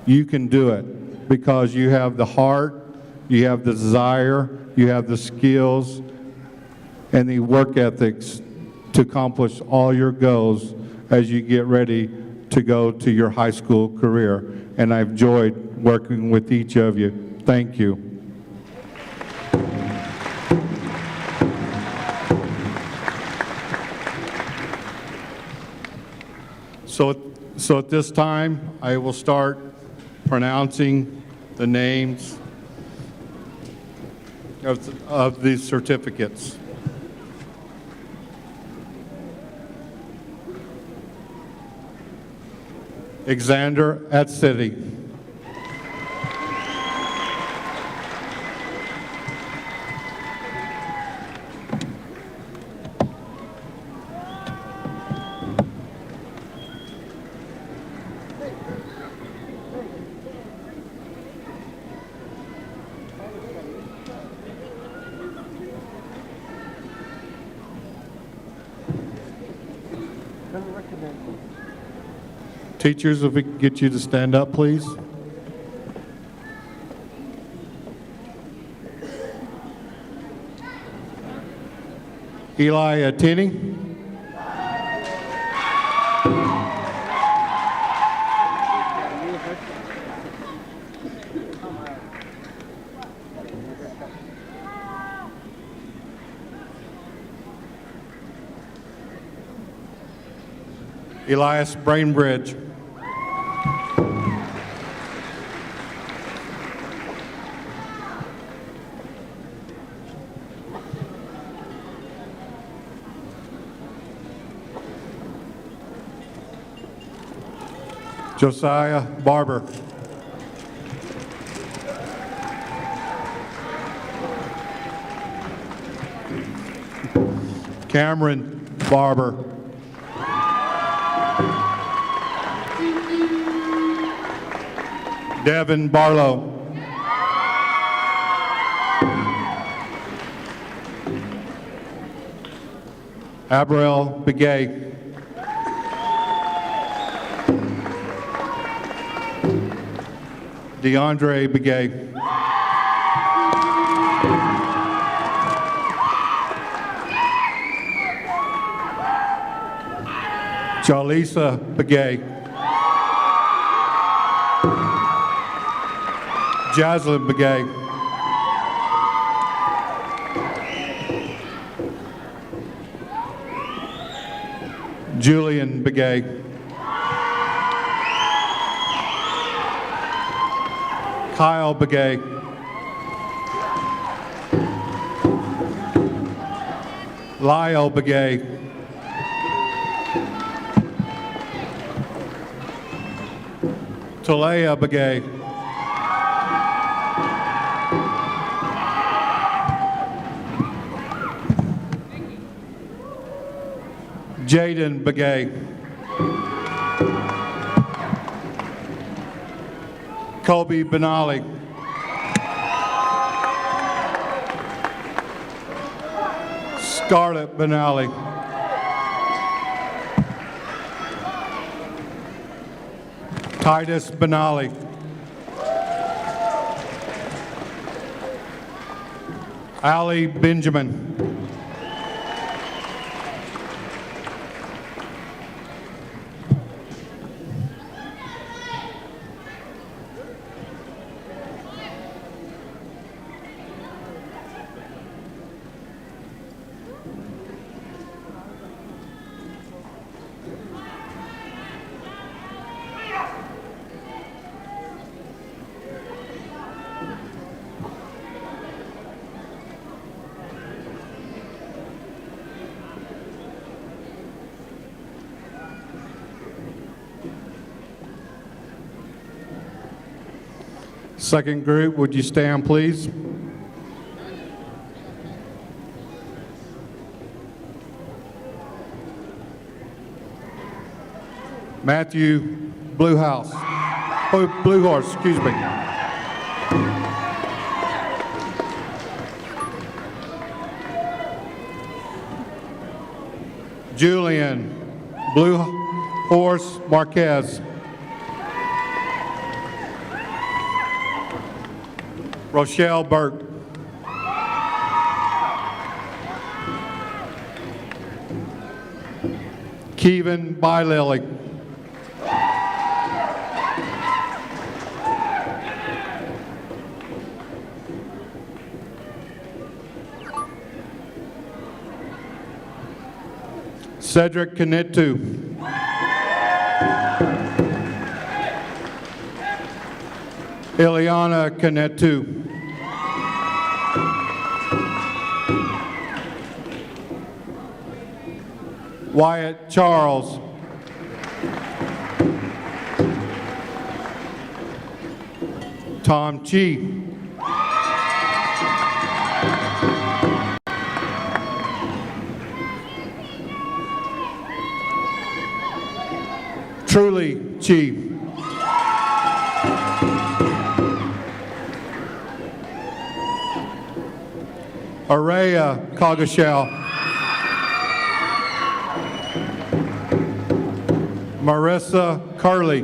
you can do it because you have the heart, you have the desire, you have the skills, and the work ethics to accomplish all your goals as you get ready to go to your high school career. And I've enjoyed working with each of you. Thank you. So at this time, I will start pronouncing the names of these certificates. Xander at City. Teachers, if we could get you to stand up, please. Eli Tinney. Elias Brainbridge. Josiah Barber. Cameron Barber. Devin Barlow. Abril Begay. DeAndre Begay. Jalisa Begay. Jaslyn Begay. Julian Begay. Kyle Begay. Lyle Begay. Talea Begay. Jaden Begay. Kobe Benali. Scarlett Benali. Titus Benali. Ali Benjamin. Second group, would you stand, please? Matthew Blue Horse, excuse me. Julian Blue Horse Marquez. Rochelle Burke. Kevin Bylily. Cedric Kanitu. Ileana Kanitu. Wyatt Charles. Tom Chi. Truly Chi. Araya Coggeshall. Marissa Carley.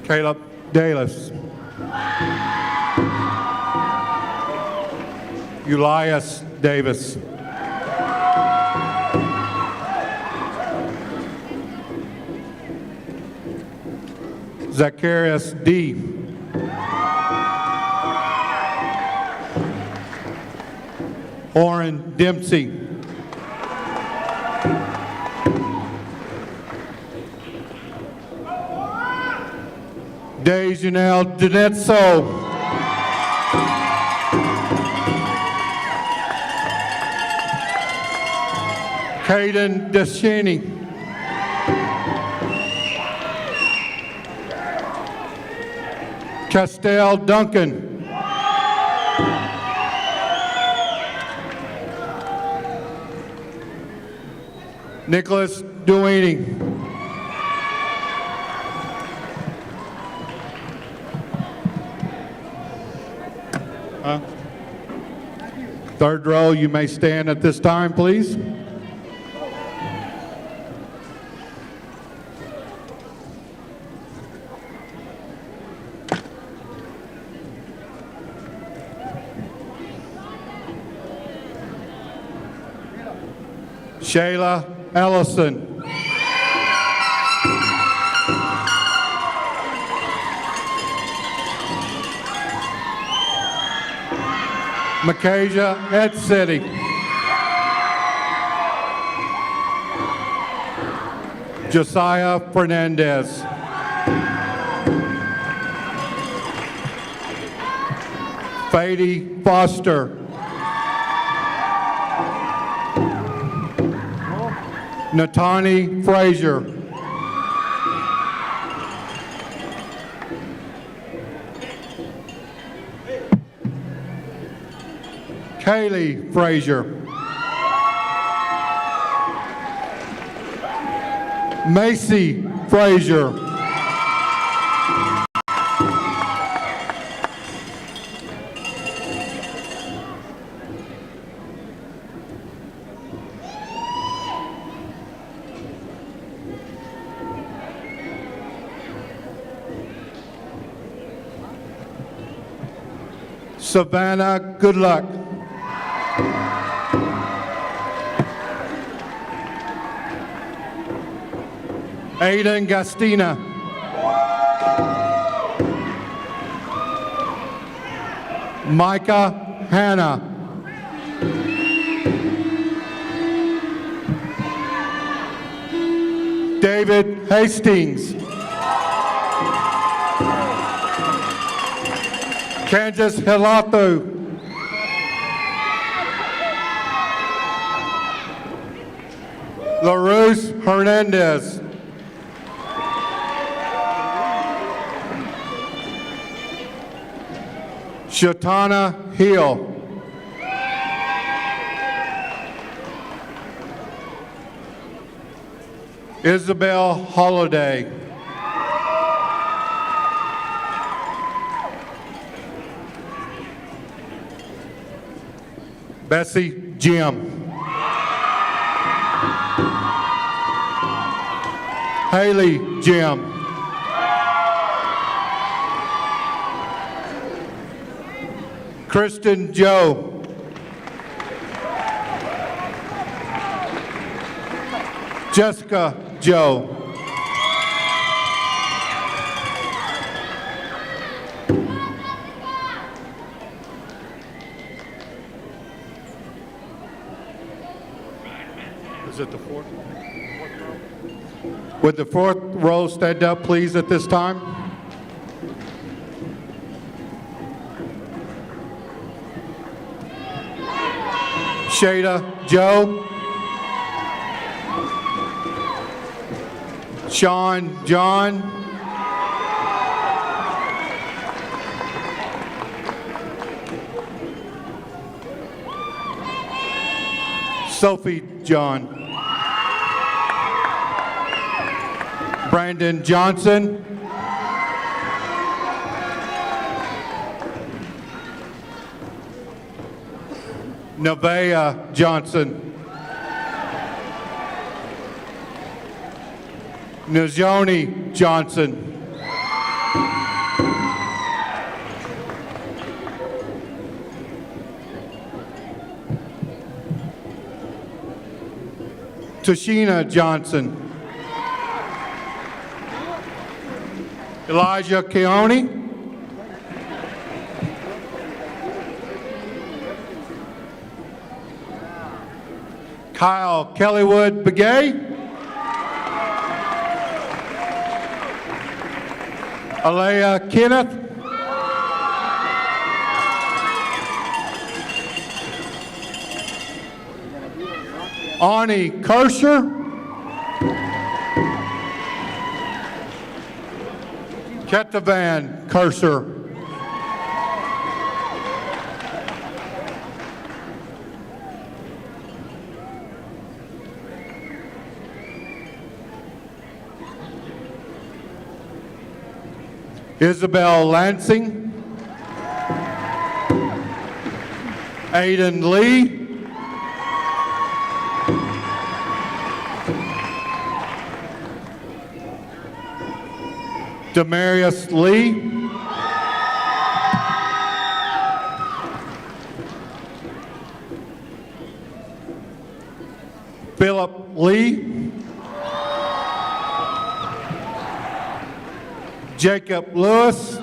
Caleb Dalis. Elias Davis. Zacharias D. Oren Dempsey. Dejanelle Danetso. Caden Descheny. Castell Duncan. Nicholas Duaney. Third row, you may stand at this time, please. Shayla Ellison. Makasia Edsity. Josiah Fernandez. Fady Foster. Natani Frazier. Kaylee Frazier. Macy Frazier. Savannah Goodluck. Aiden Gastina. Micah Hanna. David Hastings. Kansas Hilatu. LaRose Hernandez. Shatana Hill. Isabel Holiday. Bessie Jim. Haley Jim. Kristen Joe. Jessica Joe. Is it the fourth row? Would the fourth row stand up, please, at this time? Shada Joe. Sean John. Sophie John. Brandon Johnson. Nevaeh Johnson. Najoni Johnson. Tashina Johnson. Elijah Keone. Kyle Kellywood Begay. Alea Kenneth. Ani Kersher. Ketavan Kersher. Isabel Lansing. Aiden Lee. Demarius Lee. Philip Lee. Jacob Lewis.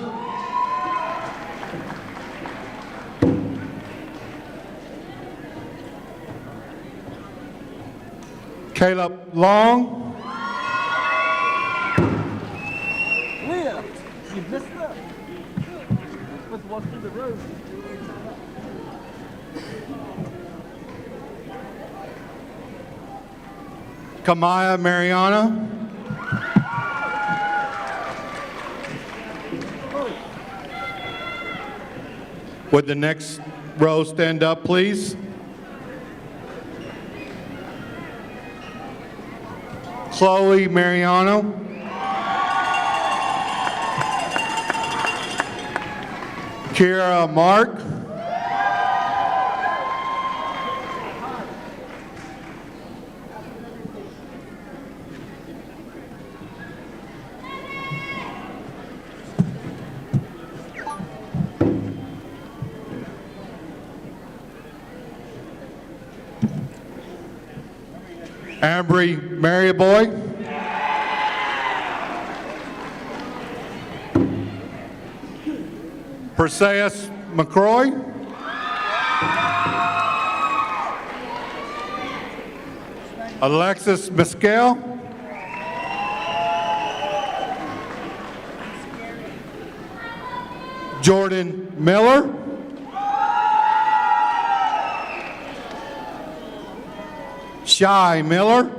Caleb Long. Leah, you messed up. You're supposed to walk through the road. Kamaya Mariana. Would the next row stand up, please? Chloe Mariano. Kira Mark. Ambry Maryboy. Perseus McCroy. Alexis Mescal. Jordan Miller. Shy Miller.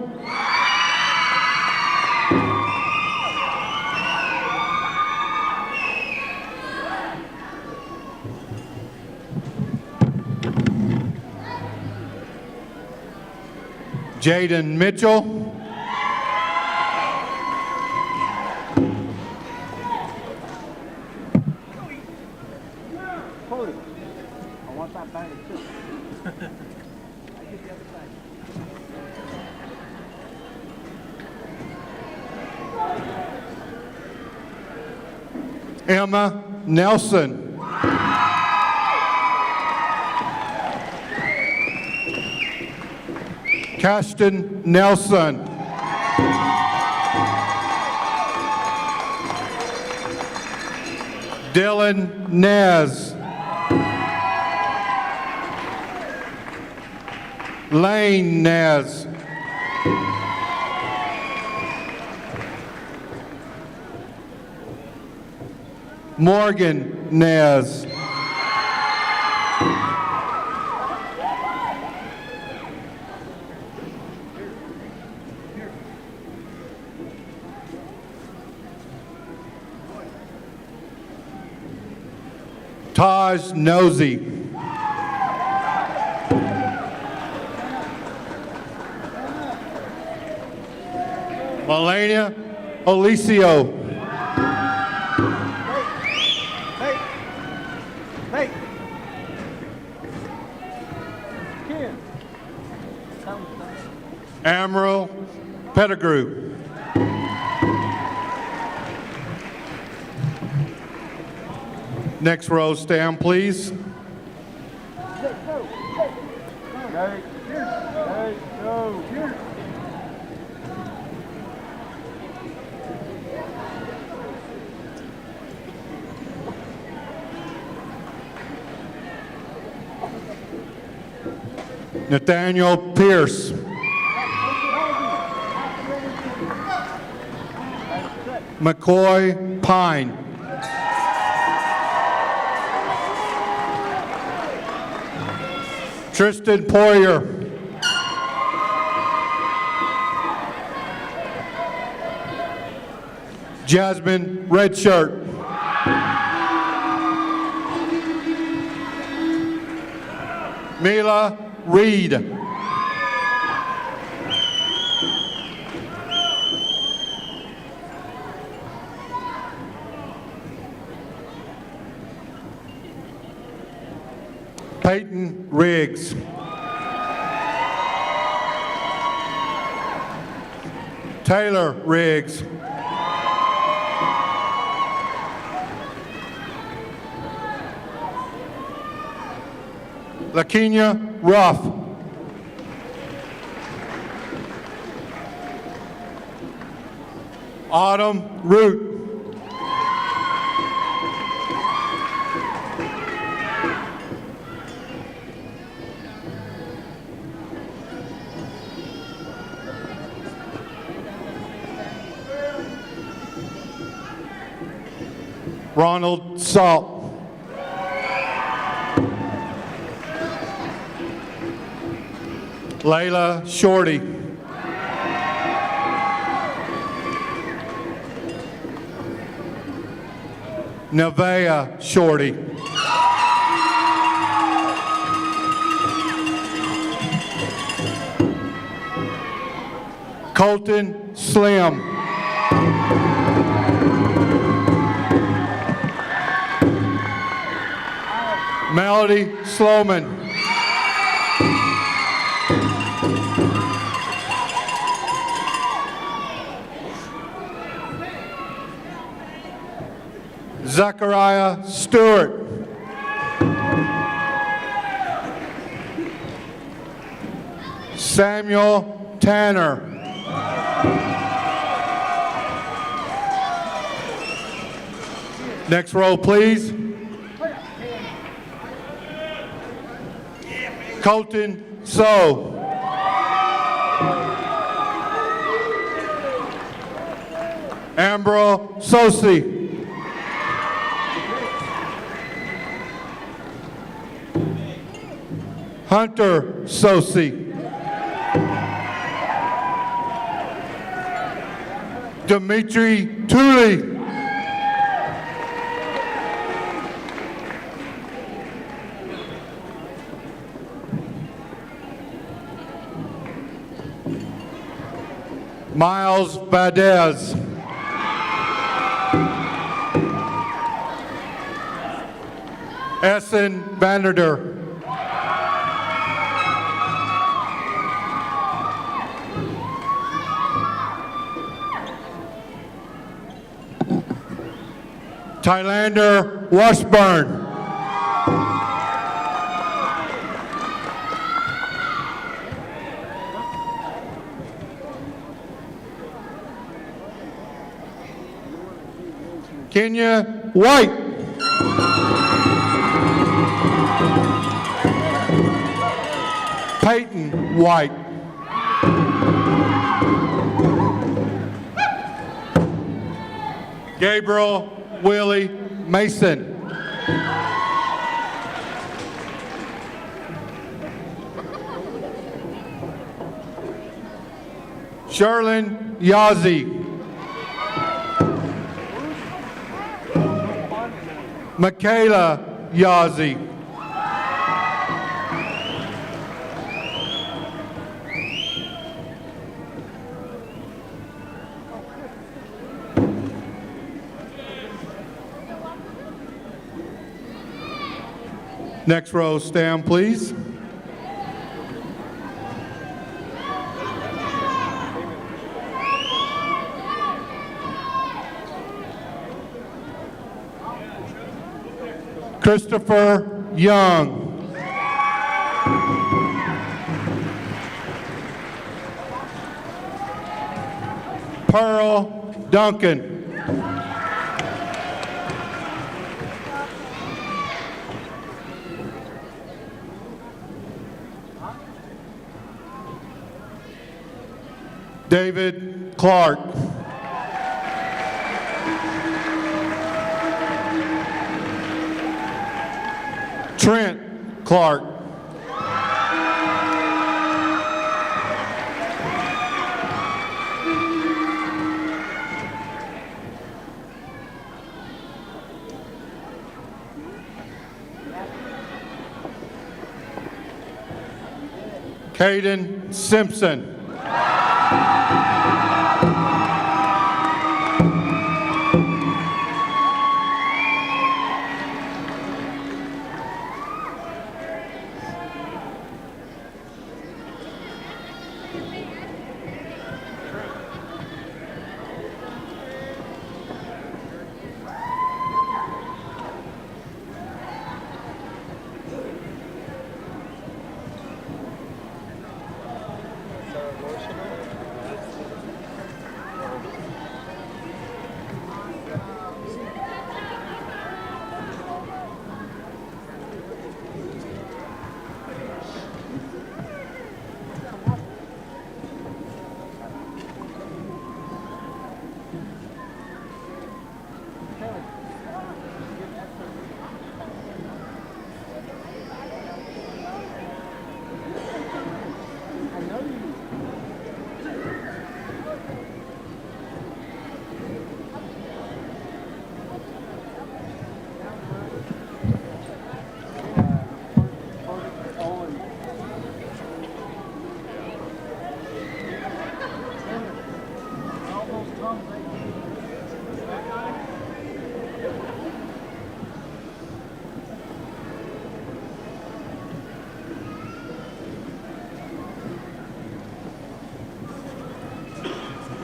Jaden Mitchell. Chloe, I want that bag too. I get the other side. Emma Nelson. Cashton Nelson. Dylan Nez. Lane Nez. Morgan Nez. Taj Nosey. Melania Olicio. Hey! Pettigrew. Next row, stand, please. Nathaniel Pierce. McCoy Pine. Tristan Poirier. Jasmine Redshirt. Mila Reed. Peyton Riggs. Taylor Riggs. Lakenya Ruff. Autumn Root. Ronald Salt. Layla Shorty. Nevaeh Shorty. Colton Slim. Melody Sloman. Zachariah Stewart. Samuel Tanner. Next row, please. Colton So. Ambro Sosi. Hunter Sosi. Dimitri Tooley. Miles Valdez. Essen Vanderder. Tylander Washburn. Kenya White. Peyton White. Gabriel Willie Mason. Sherlyn Yazzie. Michaela Yazzie. Next row, stand, please. Christopher Young. Pearl Duncan. David Clark. Trent Clark. Caden Simpson.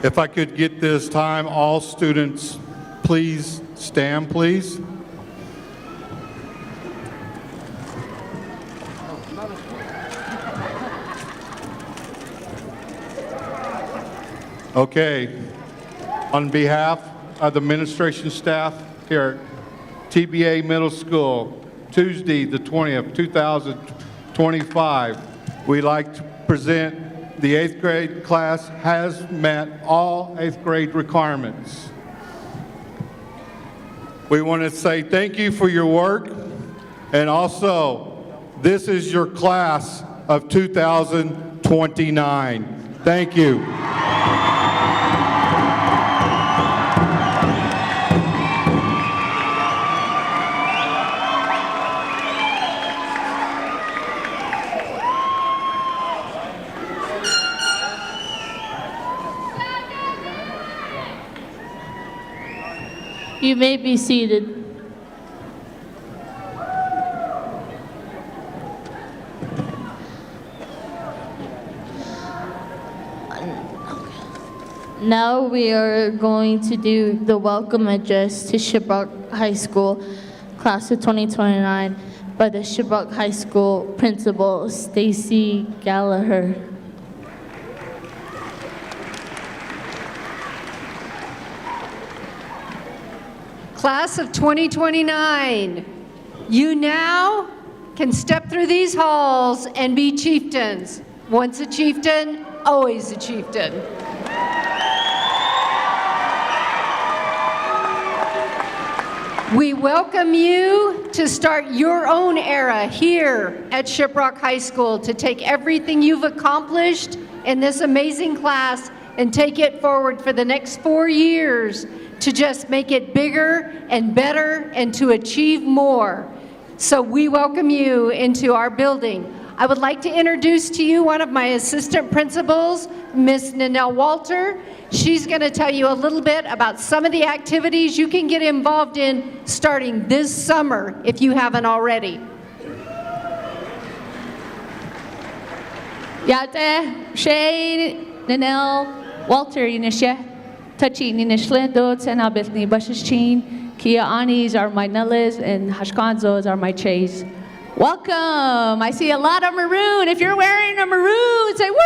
If I could get this time, all students, please stand, please. Okay. On behalf of the administration staff here at TBA Middle School, Tuesday the 20th, 2025, we'd like to present the 8th grade class has met all 8th grade requirements. We want to say thank you for your work, and also, this is your class of 2029. Thank you. You may be seated. Now we are going to do the welcome address to Shiprock High School, class of 2029, by the Shiprock High School principal, Stacy Gallagher. Class of 2029, you now can step through these halls and be chieftains. Once a chieftain, always a chieftain. We welcome you to start your own era here at Shiprock High School, to take everything you've accomplished in this amazing class and take it forward for the next 4 years, to just make it bigger and better and to achieve more. So we welcome you into our building. I would like to introduce to you one of my assistant principals, Miss Nanelle Walter. She's going to tell you a little bit about some of the activities you can get involved in starting this summer if you haven't already. Yate Shay Nanelle Walter Inisha Tachi Ninishla Dots and Abethni Busheshin Kia'anis are my Nellas, and Hashkanzos are my Chays. Welcome. I see a lot of maroon. If you're wearing a maroon, say woo!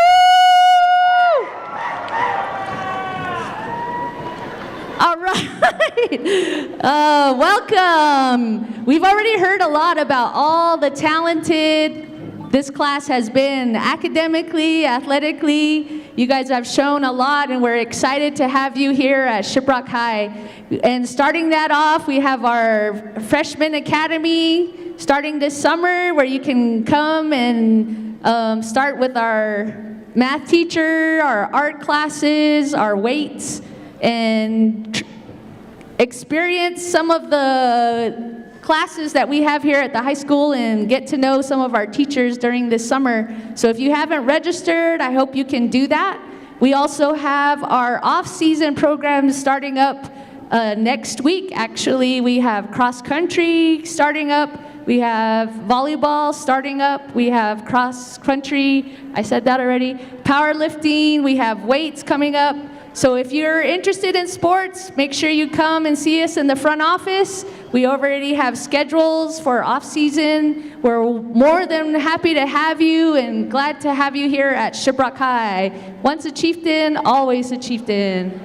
All right. Welcome. We've already heard a lot about all the talented this class has been academically, athletically. You guys have shown a lot, and we're excited to have you here at Shiprock High. And starting that off, we have our Freshman Academy starting this summer, where you can come and start with our math teacher, our art classes, our weights, and experience some of the classes that we have here at the high school and get to know some of our teachers during this summer. So if you haven't registered, I hope you can do that. We also have our off-season programs starting up next week. Actually, we have cross country starting up. We have volleyball starting up. We have cross country, I said that already. Powerlifting, we have weights coming up. So if you're interested in sports, make sure you come and see us in the front office. We already have schedules for off-season. We're more than happy to have you and glad to have you here at Shiprock High. Once a chieftain, always a chieftain.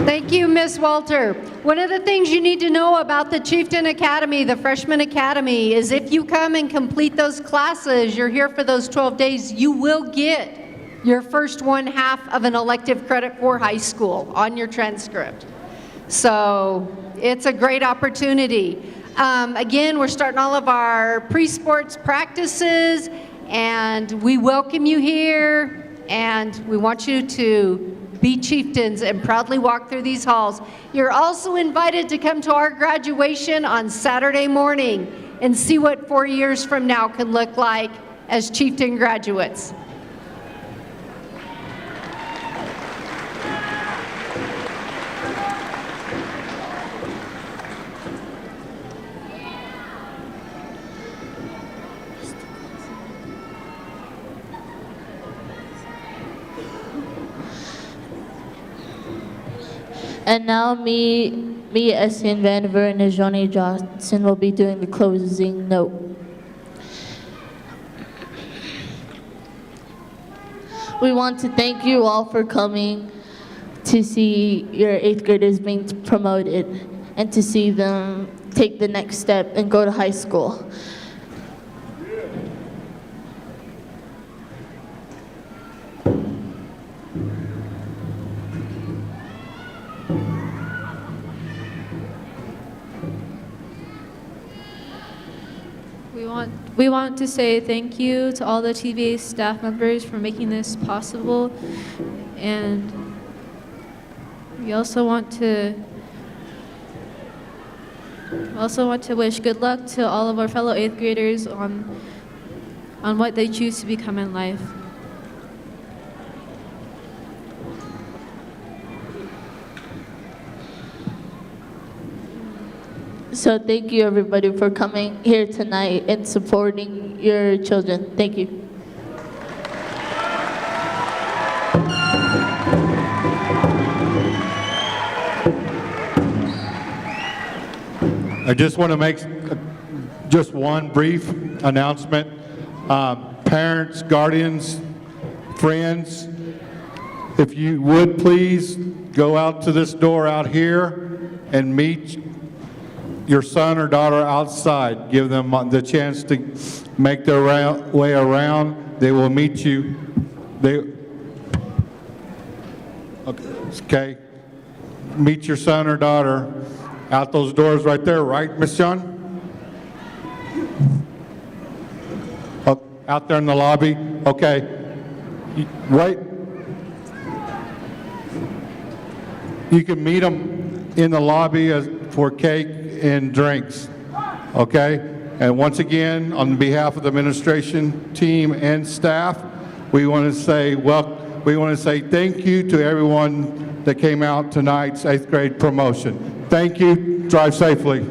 Thank you, Miss Walter. One of the things you need to know about the Chieftain Academy, the Freshman Academy, is if you come and complete those classes, you're here for those 12 days, you will get your first 1/2 of an elective credit for high school on your transcript. So it's a great opportunity. Again, we're starting all of our pre-sports practices, and we welcome you here, and we want you to be chieftains and proudly walk through these halls. You're also invited to come to our graduation on Saturday morning and see what 4 years from now can look like as chieftain graduates. And now me, Essien Vandiver, and Johnny Johnson will be doing the closing note. We want to thank you all for coming to see your 8th graders being promoted and to see them take the next step and go to high school. We want to say thank you to all the TVA staff members for making this possible, and we also want to wish good luck to all of our fellow 8th graders on what they choose to become in life. So thank you everybody for coming here tonight and supporting your children. Thank you. I just want to make just one brief announcement. Parents, guardians, friends, if you would please go out to this door out here and meet your son or daughter outside. Give them the chance to make their way around. They will meet you. Okay. Meet your son or daughter out those doors right there, right, Miss John? Out there in the lobby? Okay. Wait. You can meet them in the lobby for cake and drinks, okay? And once again, on behalf of the administration team and staff, we want to say thank you to everyone that came out tonight's 8th grade promotion. Thank you. Drive safely.